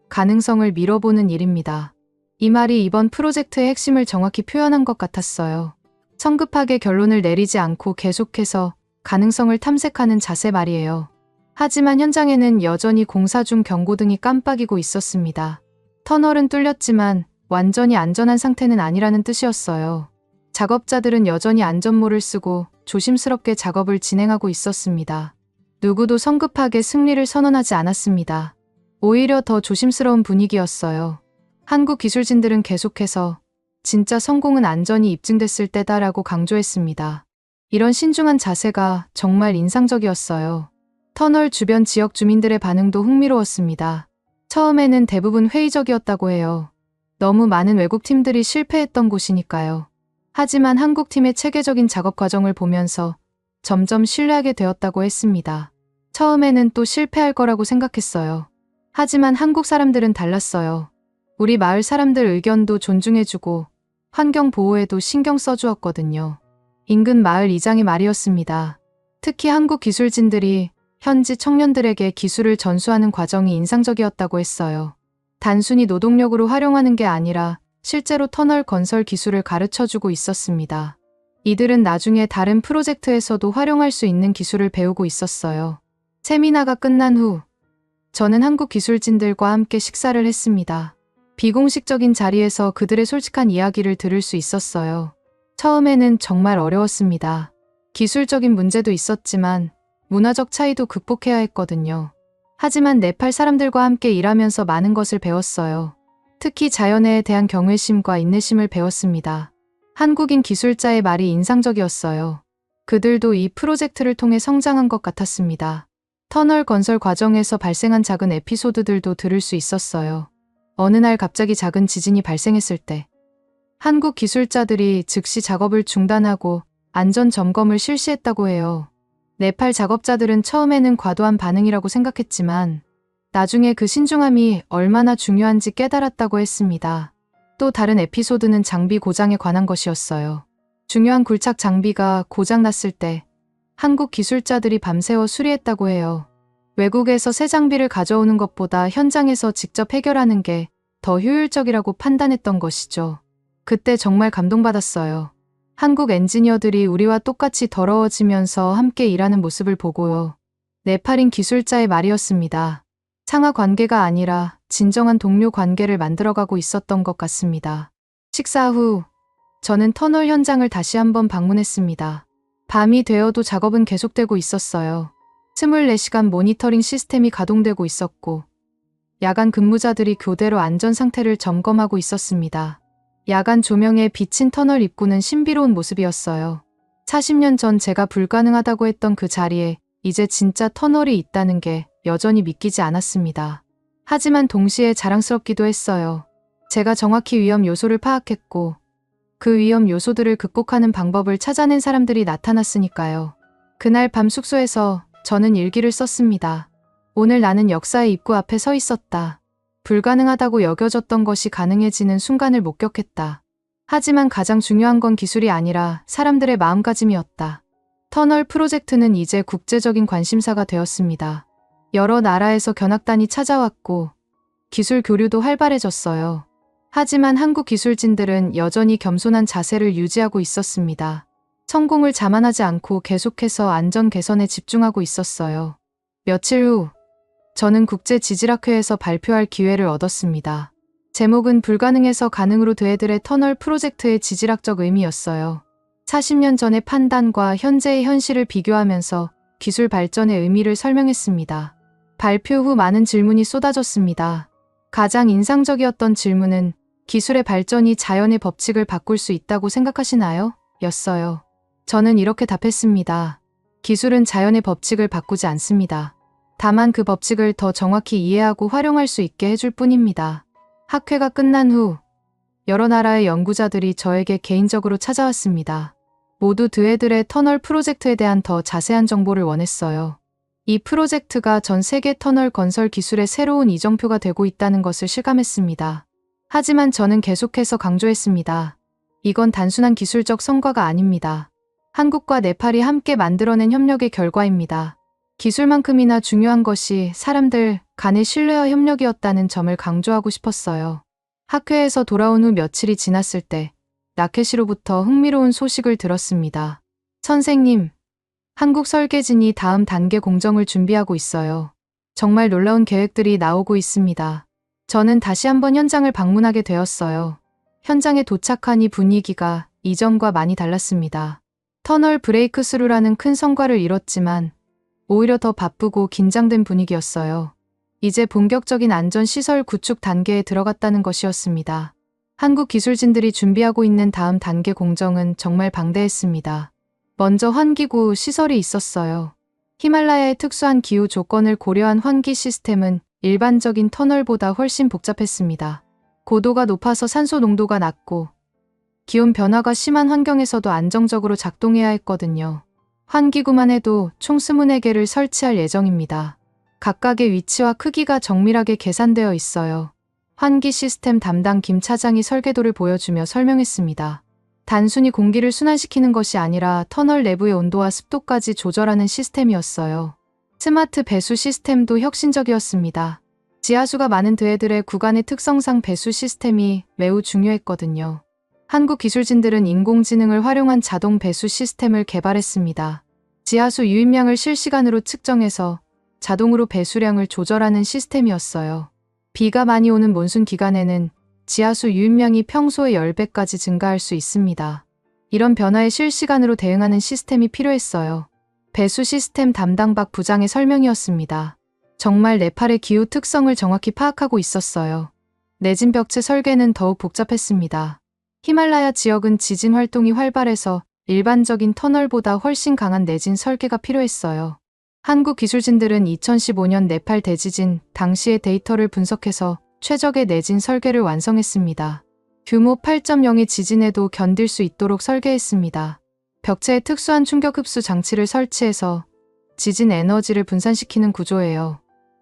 가능성을 밀어보는 일입니다. 이 말이 이번 프로젝트의 핵심을 정확히 표현한 것 같았어요. 성급하게 결론을 내리지 않고 계속해서 가능성을 탐색하는 자세 말이에요. 하지만 현장에는 여전히 공사 중 경고등이 깜빡이고 있었습니다. 터널은 뚫렸지만 완전히 안전한 상태는 아니라는 뜻이었어요. 작업자들은 여전히 안전모를 쓰고 조심스럽게 작업을 진행하고 있었습니다. 누구도 성급하게 승리를 선언하지 않았습니다. 오히려 더 조심스러운 분위기였어요. 한국 기술진들은 계속해서 진짜 성공은 안전이 입증됐을 때다라고 강조했습니다. 이런 신중한 자세가 정말 인상적이었어요. 터널 주변 지역 주민들의 반응도 흥미로웠습니다. 처음에는 대부분 회의적이었다고 해요. 너무 많은 외국 팀들이 실패했던 곳이니까요. 하지만 한국 팀의 체계적인 작업 과정을 보면서 점점 신뢰하게 되었다고 했습니다. 처음에는 또 실패할 거라고 생각했어요. 하지만 한국 사람들은 달랐어요. 우리 마을 사람들 의견도 존중해주고 환경 보호에도 신경 써주었거든요. 인근 마을 이장의 말이었습니다. 특히 한국 기술진들이 현지 청년들에게 기술을 전수하는 과정이 인상적이었다고 했어요. 단순히 노동력으로 활용하는 게 아니라 실제로 터널 건설 기술을 가르쳐주고 있었습니다. 이들은 나중에 다른 프로젝트에서도 활용할 수 있는 기술을 배우고 있었어요. 세미나가 끝난 후 저는 한국 기술진들과 함께 식사를 했습니다. 비공식적인 자리에서 그들의 솔직한 이야기를 들을 수 있었어요. 처음에는 정말 어려웠습니다. 기술적인 문제도 있었지만 문화적 차이도 극복해야 했거든요. 하지만 네팔 사람들과 함께 일하면서 많은 것을 배웠어요. 특히 자연에 대한 경외심과 인내심을 배웠습니다. 한국인 기술자의 말이 인상적이었어요. 그들도 이 프로젝트를 통해 성장한 것 같았습니다. 터널 건설 과정에서 발생한 작은 에피소드들도 들을 수 있었어요. 어느 날 갑자기 작은 지진이 발생했을 때 한국 기술자들이 즉시 작업을 중단하고 안전 점검을 실시했다고 해요. 네팔 작업자들은 처음에는 과도한 반응이라고 생각했지만 나중에 그 신중함이 얼마나 중요한지 깨달았다고 했습니다. 또 다른 에피소드는 장비 고장에 관한 것이었어요. 중요한 굴착 장비가 고장났을 때 한국 기술자들이 밤새워 수리했다고 해요. 외국에서 새 장비를 가져오는 것보다 현장에서 직접 해결하는 게 더 효율적이라고 판단했던 것이죠. 그때 정말 감동받았어요. 한국 엔지니어들이 우리와 똑같이 더러워지면서 함께 일하는 모습을 보고요. 네팔인 기술자의 말이었습니다. 상하 관계가 아니라 진정한 동료 관계를 만들어가고 있었던 것 같습니다. 식사 후 저는 터널 현장을 다시 한번 방문했습니다. 밤이 되어도 작업은 계속되고 있었어요. 24시간 모니터링 시스템이 가동되고 있었고 야간 근무자들이 교대로 안전 상태를 점검하고 있었습니다. 야간 조명에 비친 터널 입구는 신비로운 모습이었어요. 40년 전 제가 불가능하다고 했던 그 자리에 이제 진짜 터널이 있다는 게 여전히 믿기지 않았습니다. 하지만 동시에 자랑스럽기도 했어요. 제가 정확히 위험 요소를 파악했고 그 위험 요소들을 극복하는 방법을 찾아낸 사람들이 나타났으니까요. 그날 밤 숙소에서 저는 일기를 썼습니다. 오늘 나는 역사의 입구 앞에 서 있었다. 불가능하다고 여겨졌던 것이 가능해지는 순간을 목격했다. 하지만 가장 중요한 건 기술이 아니라 사람들의 마음가짐이었다. 터널 프로젝트는 이제 국제적인 관심사가 되었습니다. 여러 나라에서 견학단이 찾아왔고 기술 교류도 활발해졌어요. 하지만 한국 기술진들은 여전히 겸손한 자세를 유지하고 있었습니다. 성공을 자만하지 않고 계속해서 안전 개선에 집중하고 있었어요. 며칠 후 저는 국제지질학회에서 발표할 기회를 얻었습니다. 제목은 불가능에서 가능으로 드애들의 터널 프로젝트의 지질학적 의미였어요. 40년 전의 판단과 현재의 현실을 비교하면서 기술 발전의 의미를 설명했습니다. 발표 후 많은 질문이 쏟아졌습니다. 가장 인상적이었던 질문은 기술의 발전이 자연의 법칙을 바꿀 수 있다고 생각하시나요? 였어요. 저는 이렇게 답했습니다. 기술은 자연의 법칙을 바꾸지 않습니다. 다만 그 법칙을 더 정확히 이해하고 활용할 수 있게 해줄 뿐입니다. 학회가 끝난 후 여러 나라의 연구자들이 저에게 개인적으로 찾아왔습니다. 모두 드애들의 터널 프로젝트에 대한 더 자세한 정보를 원했어요. 이 프로젝트가 전 세계 터널 건설 기술의 새로운 이정표가 되고 있다는 것을 실감했습니다. 하지만 저는 계속해서 강조했습니다. 이건 단순한 기술적 성과가 아닙니다. 한국과 네팔이 함께 만들어낸 협력의 결과입니다. 기술만큼이나 중요한 것이 사람들 간의 신뢰와 협력이었다는 점을 강조하고 싶었어요. 학회에서 돌아온 후 며칠이 지났을 때 라켓시로부터 흥미로운 소식을 들었습니다. 선생님, 한국 설계진이 다음 단계 공정을 준비하고 있어요. 정말 놀라운 계획들이 나오고 있습니다. 저는 다시 한번 현장을 방문하게 되었어요. 현장에 도착하니 분위기가 이전과 많이 달랐습니다. 터널 브레이크스루라는 큰 성과를 이뤘지만 오히려 더 바쁘고 긴장된 분위기였어요. 이제 본격적인 안전시설 구축 단계에 들어갔다는 것이었습니다. 한국 기술진들이 준비하고 있는 다음 단계 공정은 정말 방대했습니다. 먼저 환기구 시설이 있었어요. 히말라야의 특수한 기후 조건을 고려한 환기 시스템은 일반적인 터널보다 훨씬 복잡했습니다. 고도가 높아서 산소 농도가 낮고 기온 변화가 심한 환경에서도 안정적으로 작동해야 했거든요. 환기구만 해도 총 24개를 설치할 예정입니다. 각각의 위치와 크기가 정밀하게 계산되어 있어요. 환기 시스템 담당 김 차장이 설계도를 보여주며 설명했습니다. 단순히 공기를 순환시키는 것이 아니라 터널 내부의 온도와 습도까지 조절하는 시스템이었어요. 스마트 배수 시스템도 혁신적이었습니다. 지하수가 많은 드해들의 구간의 특성상 배수 시스템이 매우 중요했거든요. 한국 기술진들은 인공지능을 활용한 자동 배수 시스템을 개발했습니다. 지하수 유입량을 실시간으로 측정해서 자동으로 배수량을 조절하는 시스템이었어요. 비가 많이 오는 몬순 기간에는 지하수 유입량이 평소의 10배까지 증가할 수 있습니다. 이런 변화에 실시간으로 대응하는 시스템이 필요했어요. 배수 시스템 담당 박 부장의 설명이었습니다. 정말 네팔의 기후 특성을 정확히 파악하고 있었어요. 내진 벽체 설계는 더욱 복잡했습니다. 히말라야 지역은 지진 활동이 활발해서 일반적인 터널보다 훨씬 강한 내진 설계가 필요했어요. 한국 기술진들은 2015년 네팔 대지진 당시의 데이터를 분석해서 최적의 내진 설계를 완성했습니다. 규모 8.0의 지진에도 견딜 수 있도록 설계했습니다. 벽체에 특수한 충격 흡수 장치를 설치해서 지진 에너지를 분산시키는 구조예요.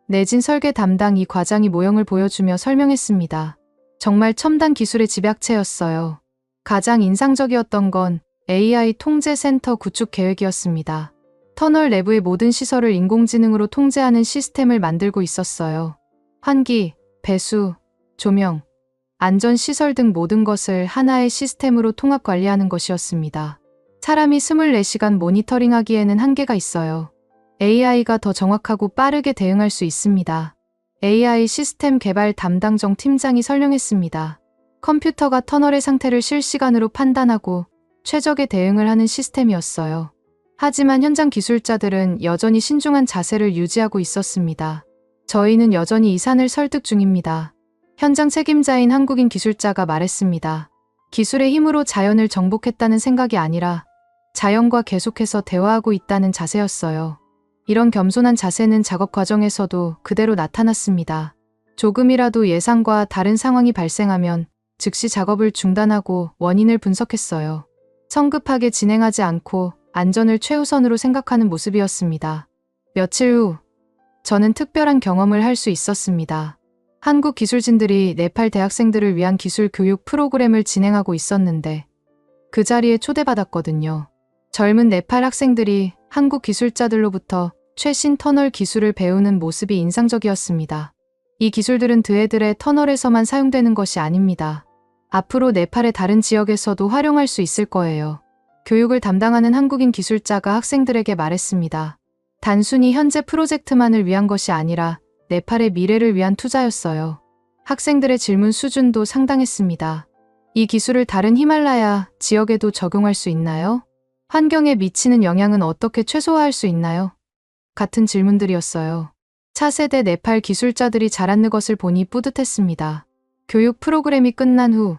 내진 설계 담당 이 과장이 모형을 보여주며 설명했습니다. 정말 첨단 기술의 집약체였어요. 가장 인상적이었던 건 AI 통제센터 구축 계획이었습니다. 터널 내부의 모든 시설을 인공지능으로 통제하는 시스템을 만들고 있었어요. 환기, 배수, 조명, 안전시설 등 모든 것을 하나의 시스템으로 통합 관리하는 것이었습니다. 사람이 24시간 모니터링하기에는 한계가 있어요. AI가 더 정확하고 빠르게 대응할 수 있습니다. AI 시스템 개발 담당 정 팀장이 설명했습니다. 컴퓨터가 터널의 상태를 실시간으로 판단하고 최적의 대응을 하는 시스템이었어요. 하지만 현장 기술자들은 여전히 신중한 자세를 유지하고 있었습니다. 저희는 여전히 이산을 설득 중입니다. 현장 책임자인 한국인 기술자가 말했습니다. 기술의 힘으로 자연을 정복했다는 생각이 아니라 자연과 계속해서 대화하고 있다는 자세였어요. 이런 겸손한 자세는 작업 과정에서도 그대로 나타났습니다. 조금이라도 예상과 다른 상황이 발생하면 즉시 작업을 중단하고 원인을 분석했어요. 성급하게 진행하지 않고 안전을 최우선으로 생각하는 모습이었습니다. 며칠 후, 저는 특별한 경험을 할 수 있었습니다. 한국 기술진들이 네팔 대학생들을 위한 기술 교육 프로그램을 진행하고 있었는데 그 자리에 초대받았거든요. 젊은 네팔 학생들이 한국 기술자들로부터 최신 터널 기술을 배우는 모습이 인상적이었습니다. 이 기술들은 드해들의 터널에서만 사용되는 것이 아닙니다. 앞으로 네팔의 다른 지역에서도 활용할 수 있을 거예요. 교육을 담당하는 한국인 기술자가 학생들에게 말했습니다. 단순히 현재 프로젝트만을 위한 것이 아니라 네팔의 미래를 위한 투자였어요. 학생들의 질문 수준도 상당했습니다. 이 기술을 다른 히말라야 지역에도 적용할 수 있나요? 환경에 미치는 영향은 어떻게 최소화할 수 있나요? 같은 질문들이었어요. 차세대 네팔 기술자들이 자라는 것을 보니 뿌듯했습니다. 교육 프로그램이 끝난 후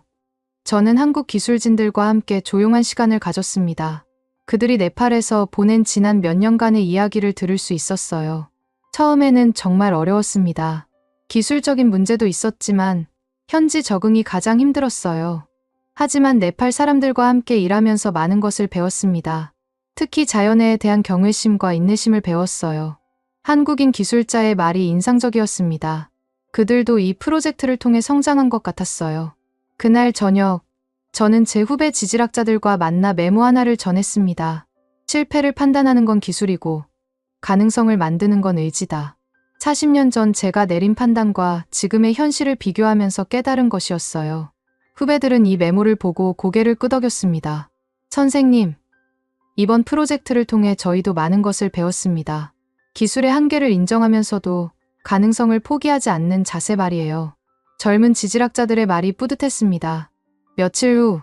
저는 한국 기술진들과 함께 조용한 시간을 가졌습니다. 그들이 네팔에서 보낸 지난 몇 년간의 이야기를 들을 수 있었어요. 처음에는 정말 어려웠습니다. 기술적인 문제도 있었지만 현지 적응이 가장 힘들었어요. 하지만 네팔 사람들과 함께 일하면서 많은 것을 배웠습니다. 특히 자연에 대한 경외심과 인내심을 배웠어요. 한국인 기술자의 말이 인상적이었습니다. 그들도 이 프로젝트를 통해 성장한 것 같았어요. 그날 저녁, 저는 제 후배 지질학자들과 만나 메모 하나를 전했습니다. 실패를 판단하는 건 기술이고 가능성을 만드는 건 의지다. 40년 전 제가 내린 판단과 지금의 현실을 비교하면서 깨달은 것이었어요. 후배들은 이 메모를 보고 고개를 끄덕였습니다. 선생님, 이번 프로젝트를 통해 저희도 많은 것을 배웠습니다. 기술의 한계를 인정하면서도 가능성을 포기하지 않는 자세 말이에요. 젊은 지질학자들의 말이 뿌듯했습니다. 며칠 후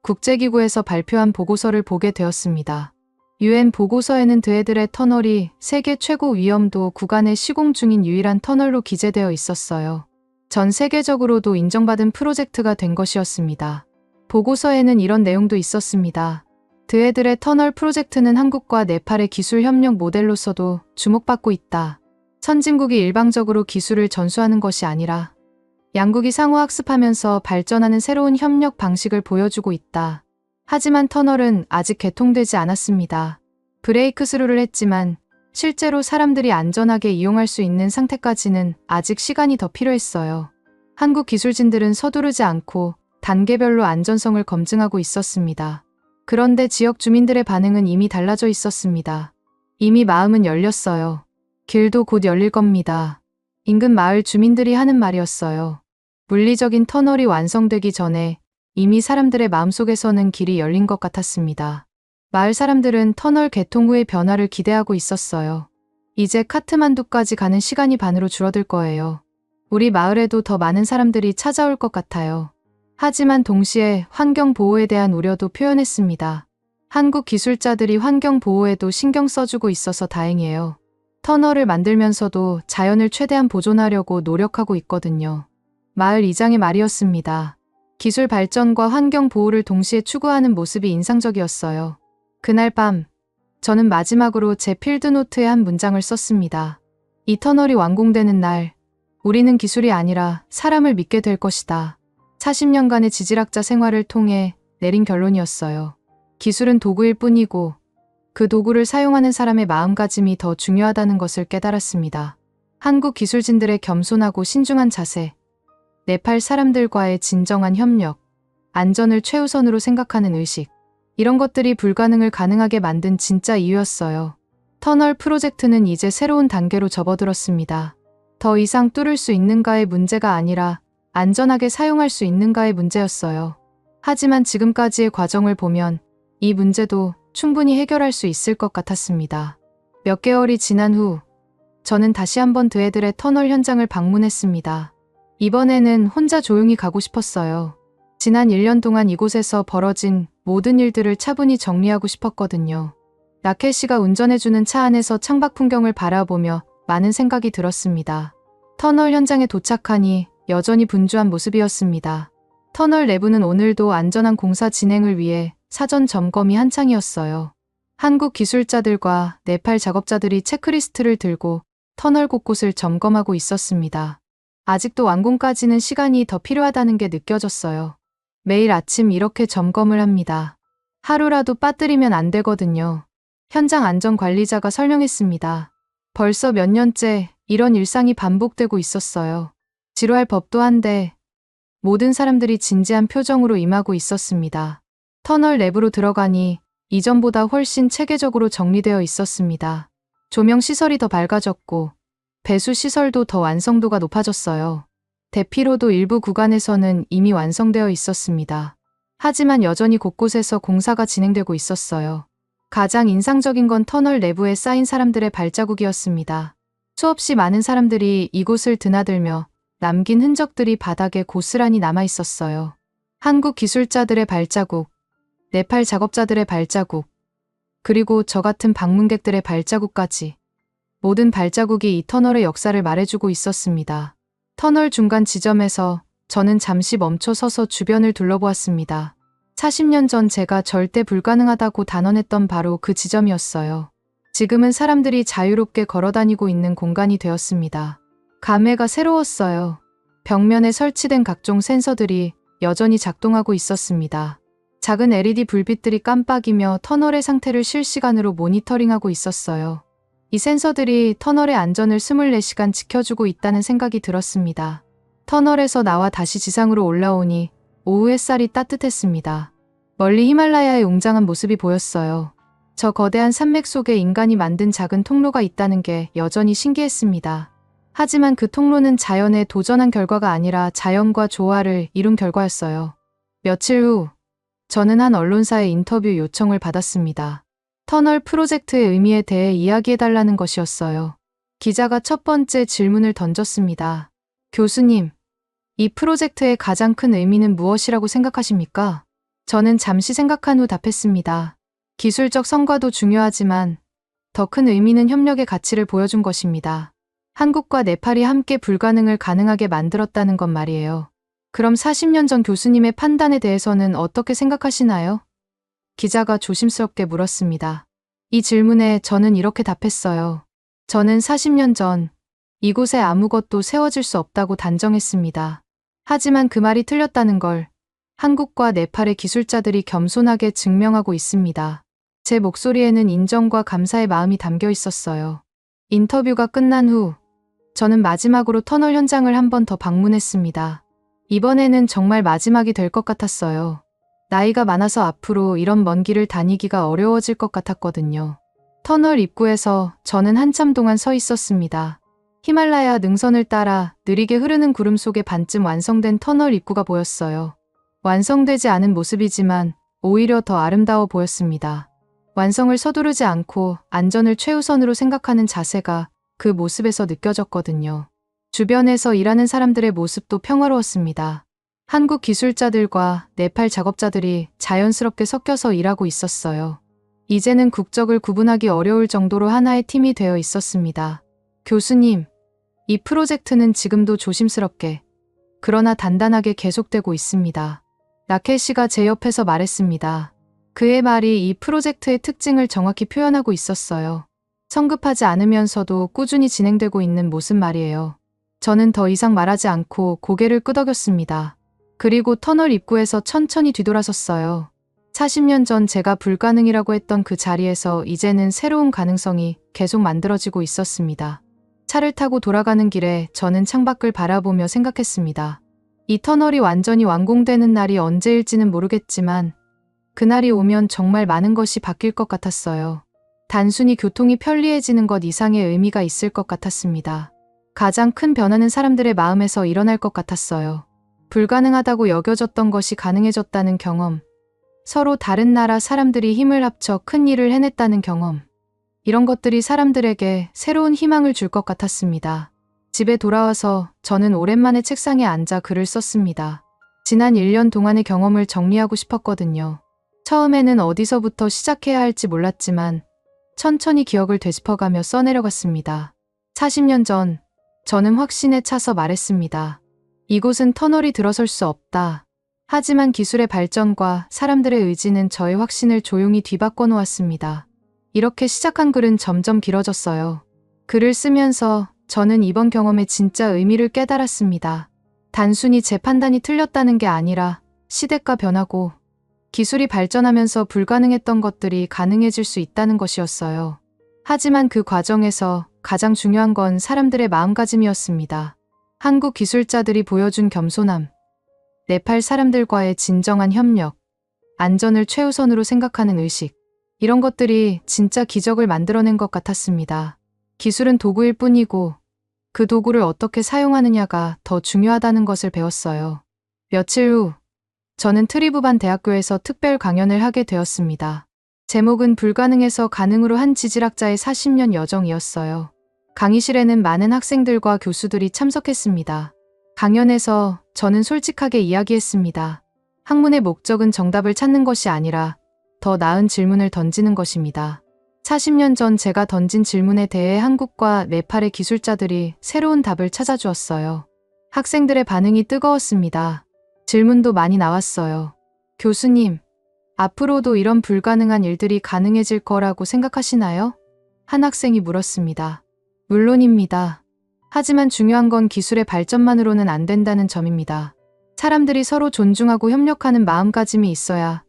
국제기구에서 발표한 보고서를 보게 되었습니다. UN 보고서에는 드헤드레 터널이 세계 최고 위험도 구간에 시공 중인 유일한 터널로 기재되어 있었어요. 전 세계적으로도 인정받은 프로젝트가 된 것이었습니다. 보고서에는 이런 내용도 있었습니다. 드헤드레 터널 프로젝트는 한국과 네팔의 기술 협력 모델로서도 주목받고 있다. 선진국이 일방적으로 기술을 전수하는 것이 아니라 양국이 상호 학습하면서 발전하는 새로운 협력 방식을 보여주고 있다. 하지만 터널은 아직 개통되지 않았습니다. 브레이크스루를 했지만 실제로 사람들이 안전하게 이용할 수 있는 상태까지는 아직 시간이 더 필요했어요. 한국 기술진들은 서두르지 않고 단계별로 안전성을 검증하고 있었습니다. 그런데 지역 주민들의 반응은 이미 달라져 있었습니다. 이미 마음은 열렸어요. 길도 곧 열릴 겁니다. 인근 마을 주민들이 하는 말이었어요. 물리적인 터널이 완성되기 전에 이미 사람들의 마음속에서는 길이 열린 것 같았습니다. 마을 사람들은 터널 개통 후의 변화를 기대하고 있었어요. 이제 카트만두까지 가는 시간이 반으로 줄어들 거예요. 우리 마을에도 더 많은 사람들이 찾아올 것 같아요. 하지만 동시에 환경보호에 대한 우려도 표현했습니다. 한국 기술자들이 환경보호에도 신경 써주고 있어서 다행이에요. 터널을 만들면서도 자연을 최대한 보존하려고 노력하고 있거든요. 마을 이장의 말이었습니다. 기술 발전과 환경 보호를 동시에 추구하는 모습이 인상적이었어요. 그날 밤, 저는 마지막으로 제 필드노트에 한 문장을 썼습니다. 이 터널이 완공되는 날, 우리는 기술이 아니라 사람을 믿게 될 것이다. 40년간의 지질학자 생활을 통해 내린 결론이었어요. 기술은 도구일 뿐이고 그 도구를 사용하는 사람의 마음가짐이 더 중요하다는 것을 깨달았습니다. 한국 기술진들의 겸손하고 신중한 자세, 네팔 사람들과의 진정한 협력, 안전을 최우선으로 생각하는 의식, 이런 것들이 불가능을 가능하게 만든 진짜 이유였어요. 터널 프로젝트는 이제 새로운 단계로 접어들었습니다. 더 이상 뚫을 수 있는가의 문제가 아니라 안전하게 사용할 수 있는가의 문제였어요. 하지만 지금까지의 과정을 보면 이 문제도 충분히 해결할 수 있을 것 같았습니다. 몇 개월이 지난 후 저는 다시 한번 드헤드레 터널 현장을 방문했습니다. 이번에는 혼자 조용히 가고 싶었어요. 지난 1년 동안 이곳에서 벌어진 모든 일들을 차분히 정리하고 싶었거든요. 라켈 씨가 운전해주는 차 안에서 창밖 풍경을 바라보며 많은 생각이 들었습니다. 터널 현장에 도착하니 여전히 분주한 모습이었습니다. 터널 내부는 오늘도 안전한 공사 진행을 위해 사전 점검이 한창이었어요. 한국 기술자들과 네팔 작업자들이 체크리스트를 들고 터널 곳곳을 점검하고 있었습니다. 아직도 완공까지는 시간이 더 필요하다는 게 느껴졌어요. 매일 아침 이렇게 점검을 합니다. 하루라도 빠뜨리면 안 되거든요. 현장 안전관리자가 설명했습니다. 벌써 몇 년째 이런 일상이 반복되고 있었어요. 지루할 법도 한데 모든 사람들이 진지한 표정으로 임하고 있었습니다. 터널 내부로 들어가니 이전보다 훨씬 체계적으로 정리되어 있었습니다. 조명 시설이 더 밝아졌고 배수 시설도 더 완성도가 높아졌어요. 대피로도 일부 구간에서는 이미 완성되어 있었습니다. 하지만 여전히 곳곳에서 공사가 진행되고 있었어요. 가장 인상적인 건 터널 내부에 쌓인 사람들의 발자국이었습니다. 수없이 많은 사람들이 이곳을 드나들며 남긴 흔적들이 바닥에 고스란히 남아 있었어요. 한국 기술자들의 발자국, 네팔 작업자들의 발자국, 그리고 저 같은 방문객들의 발자국까지. 모든 발자국이 이 터널의 역사를 말해주고 있었습니다. 터널 중간 지점에서 저는 잠시 멈춰 서서 주변을 둘러보았습니다. 40년 전 제가 절대 불가능하다고 단언했던 바로 그 지점이었어요. 지금은 사람들이 자유롭게 걸어다니고 있는 공간이 되었습니다. 감회가 새로웠어요. 벽면에 설치된 각종 센서들이 여전히 작동하고 있었습니다. 작은 LED 불빛들이 깜빡이며 터널의 상태를 실시간으로 모니터링하고 있었어요. 이 센서들이 터널의 안전을 24시간 지켜주고 있다는 생각이 들었습니다. 터널에서 나와 다시 지상으로 올라오니 오후 햇살이 따뜻했습니다. 멀리 히말라야의 웅장한 모습이 보였어요. 저 거대한 산맥 속에 인간이 만든 작은 통로가 있다는 게 여전히 신기했습니다. 하지만 그 통로는 자연에 도전한 결과가 아니라 자연과 조화를 이룬 결과였어요. 며칠 후 저는 한 언론사의 인터뷰 요청을 받았습니다. 터널 프로젝트의 의미에 대해 이야기해달라는 것이었어요. 기자가 첫 번째 질문을 던졌습니다. 교수님, 이 프로젝트의 가장 큰 의미는 무엇이라고 생각하십니까? 저는 잠시 생각한 후 답했습니다. 기술적 성과도 중요하지만 더 큰 의미는 협력의 가치를 보여준 것입니다. 한국과 네팔이 함께 불가능을 가능하게 만들었다는 것 말이에요. 그럼 40년 전 교수님의 판단에 대해서는 어떻게 생각하시나요? 기자가 조심스럽게 물었습니다. 이 질문에 저는 이렇게 답했어요. 저는 40년 전 이곳에 아무것도 세워질 수 없다고 단정했습니다. 하지만 그 말이 틀렸다는 걸 한국과 네팔의 기술자들이 겸손하게 증명하고 있습니다. 제 목소리에는 인정과 감사의 마음이 담겨 있었어요. 인터뷰가 끝난 후 저는 마지막으로 터널 현장을 한 번 더 방문했습니다. 이번에는 정말 마지막이 될 것 같았어요. 나이가 많아서 앞으로 이런 먼 길을 다니기가 어려워질 것 같았거든요. 터널 입구에서 저는 한참 동안 서 있었습니다. 히말라야 능선을 따라 느리게 흐르는 구름 속에 반쯤 완성된 터널 입구가 보였어요. 완성되지 않은 모습이지만 오히려 더 아름다워 보였습니다. 완성을 서두르지 않고 안전을 최우선으로 생각하는 자세가 그 모습에서 느껴졌거든요. 주변에서 일하는 사람들의 모습도 평화로웠습니다. 한국 기술자들과 네팔 작업자들이 자연스럽게 섞여서 일하고 있었어요. 이제는 국적을 구분하기 어려울 정도로 하나의 팀이 되어 있었습니다. 교수님, 이 프로젝트는 지금도 조심스럽게, 그러나 단단하게 계속되고 있습니다. 라켈 씨가 제 옆에서 말했습니다. 그의 말이 이 프로젝트의 특징을 정확히 표현하고 있었어요. 성급하지 않으면서도 꾸준히 진행되고 있는 모습 말이에요. 저는 더 이상 말하지 않고 고개를 끄덕였습니다. 그리고 터널 입구에서 천천히 뒤돌아섰어요. 40년 전 제가 불가능이라고 했던 그 자리에서 이제는 새로운 가능성이 계속 만들어지고 있었습니다. 차를 타고 돌아가는 길에 저는 창밖을 바라보며 생각했습니다. 이 터널이 완전히 완공되는 날이 언제일지는 모르겠지만 그날이 오면 정말 많은 것이 바뀔 것 같았어요. 단순히 교통이 편리해지는 것 이상의 의미가 있을 것 같았습니다. 가장 큰 변화는 사람들의 마음에서 일어날 것 같았어요. 불가능하다고 여겨졌던 것이 가능해졌다는 경험. 서로 다른 나라 사람들이 힘을 합쳐 큰 일을 해냈다는 경험. 이런 것들이 사람들에게 새로운 희망을 줄 것 같았습니다. 집에 돌아와서 저는 오랜만에 책상에 앉아 글을 썼습니다. 지난 1년 동안의 경험을 정리하고 싶었거든요. 처음에는 어디서부터 시작해야 할지 몰랐지만 천천히 기억을 되짚어가며 써내려갔습니다. 40년 전 저는 확신에 차서 말했습니다. 이곳은 터널이 들어설 수 없다. 하지만 기술의 발전과 사람들의 의지는 저의 확신을 조용히 뒤바꿔 놓았습니다. 이렇게 시작한 글은 점점 길어졌어요. 글을 쓰면서 저는 이번 경험의 진짜 의미를 깨달았습니다. 단순히 제 판단이 틀렸다는 게 아니라 시대가 변하고 기술이 발전하면서 불가능했던 것들이 가능해질 수 있다는 것이었어요. 하지만 그 과정에서 가장 중요한 건 사람들의 마음가짐이었습니다. 한국 기술자들이 보여준 겸손함, 네팔 사람들과의 진정한 협력, 안전을 최우선으로 생각하는 의식, 이런 것들이 진짜 기적을 만들어낸 것 같았습니다. 기술은 도구일 뿐이고 그 도구를 어떻게 사용하느냐가 더 중요하다는 것을 배웠어요. 며칠 후 저는 트리부반 대학교에서 특별 강연을 하게 되었습니다. 제목은 불가능에서 가능으로 한 지질학자의 40년 여정이었어요. 강의실에는 많은 학생들과 교수들이 참석했습니다. 강연에서 저는 솔직하게 이야기했습니다. 학문의 목적은 정답을 찾는 것이 아니라 더 나은 질문을 던지는 것입니다. 40년 전 제가 던진 질문에 대해 한국과 네팔의 기술자들이 새로운 답을 찾아주었어요. 학생들의 반응이 뜨거웠습니다. 질문도 많이 나왔어요. 교수님, 앞으로도 이런 불가능한 일들이 가능해질 거라고 생각하시나요? 한 학생이 물었습니다. 물론입니다. 하지만 중요한 건 기술의 발전만으로는 안 된다는 점입니다. 사람들이 서로 존중하고 협력하는 마음가짐이 있어야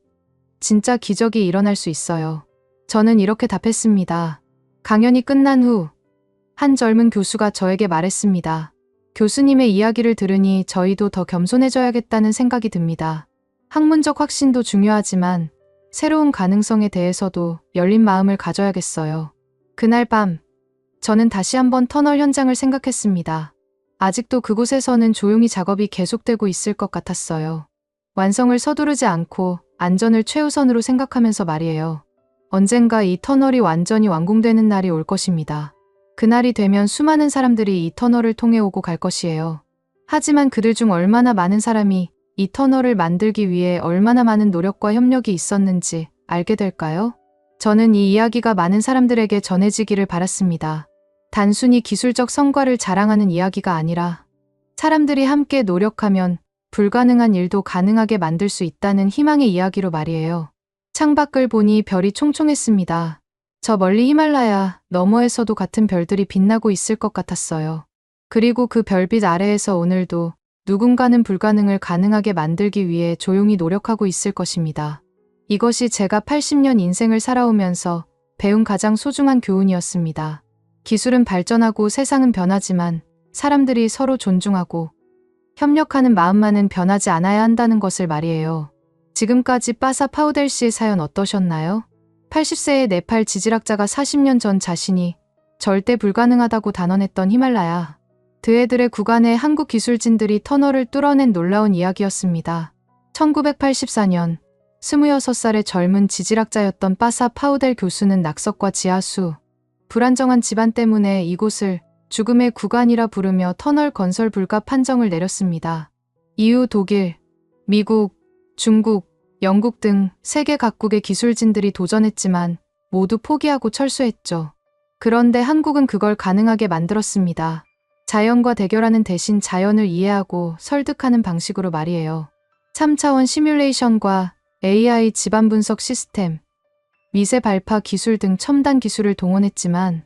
진짜 기적이 일어날 수 있어요. 저는 이렇게 답했습니다. 강연이 끝난 후 한 젊은 교수가 저에게 말했습니다. 교수님의 이야기를 들으니 저희도 더 겸손해져야겠다는 생각이 듭니다. 학문적 확신도 중요하지만 새로운 가능성에 대해서도 열린 마음을 가져야겠어요. 그날 밤 저는 다시 한번 터널 현장을 생각했습니다. 아직도 그곳에서는 조용히 작업이 계속되고 있을 것 같았어요. 완성을 서두르지 않고 안전을 최우선으로 생각하면서 말이에요. 언젠가 이 터널이 완전히 완공되는 날이 올 것입니다. 그날이 되면 수많은 사람들이 이 터널을 통해 오고 갈 것이에요. 하지만 그들 중 얼마나 많은 사람이 이 터널을 만들기 위해 얼마나 많은 노력과 협력이 있었는지 알게 될까요? 저는 이 이야기가 많은 사람들에게 전해지기를 바랐습니다. 단순히 기술적 성과를 자랑하는 이야기가 아니라 사람들이 함께 노력하면 불가능한 일도 가능하게 만들 수 있다는 희망의 이야기로 말이에요. 창밖을 보니 별이 총총했습니다. 저 멀리 히말라야 너머에서도 같은 별들이 빛나고 있을 것 같았어요. 그리고 그 별빛 아래에서 오늘도 누군가는 불가능을 가능하게 만들기 위해 조용히 노력하고 있을 것입니다. 이것이 제가 80년 인생을 살아오면서 배운 가장 소중한 교훈이었습니다. 기술은 발전하고 세상은 변하지만 사람들이 서로 존중하고 협력하는 마음만은 변하지 않아야 한다는 것을 말이에요. 지금까지 빠사 파우델 씨의 사연 어떠셨나요? 80세의 네팔 지질학자가 40년 전 자신이 절대 불가능하다고 단언했던 히말라야. 드에들의 구간에 한국 기술진들이 터널을 뚫어낸 놀라운 이야기였습니다. 1984년 26살의 젊은 지질학자였던 빠사 파우델 교수는 낙석과 지하수, 불안정한 집안 때문에 이곳을 죽음의 구간이라 부르며 터널 건설 불가 판정을 내렸습니다. 이후 독일, 미국, 중국, 영국 등 세계 각국의 기술진들이 도전했지만 모두 포기하고 철수했죠. 그런데 한국은 그걸 가능하게 만들었습니다. 자연과 대결하는 대신 자연을 이해하고 설득하는 방식으로 말이에요. 3차원 시뮬레이션과 AI 지반 분석 시스템, 미세 발파 기술 등 첨단 기술을 동원했지만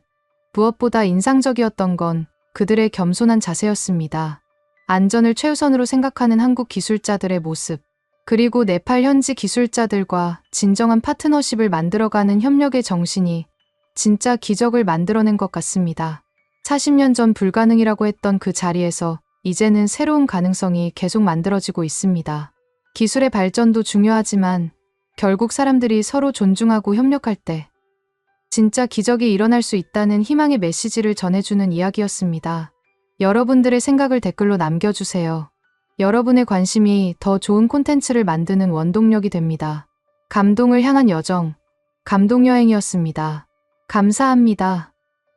무엇보다 인상적이었던 건 그들의 겸손한 자세였습니다. 안전을 최우선으로 생각하는 한국 기술자들의 모습, 그리고 네팔 현지 기술자들과 진정한 파트너십을 만들어가는 협력의 정신이 진짜 기적을 만들어낸 것 같습니다. 40년 전 불가능이라고 했던 그 자리에서 이제는 새로운 가능성이 계속 만들어지고 있습니다. 기술의 발전도 중요하지만 결국 사람들이 서로 존중하고 협력할 때 진짜 기적이 일어날 수 있다는 희망의 메시지를 전해주는 이야기였습니다. 여러분들의 생각을 댓글로 남겨주세요. 여러분의 관심이 더 좋은 콘텐츠를 만드는 원동력이 됩니다. 감동을 향한 여정, 감동여행이었습니다. 감사합니다.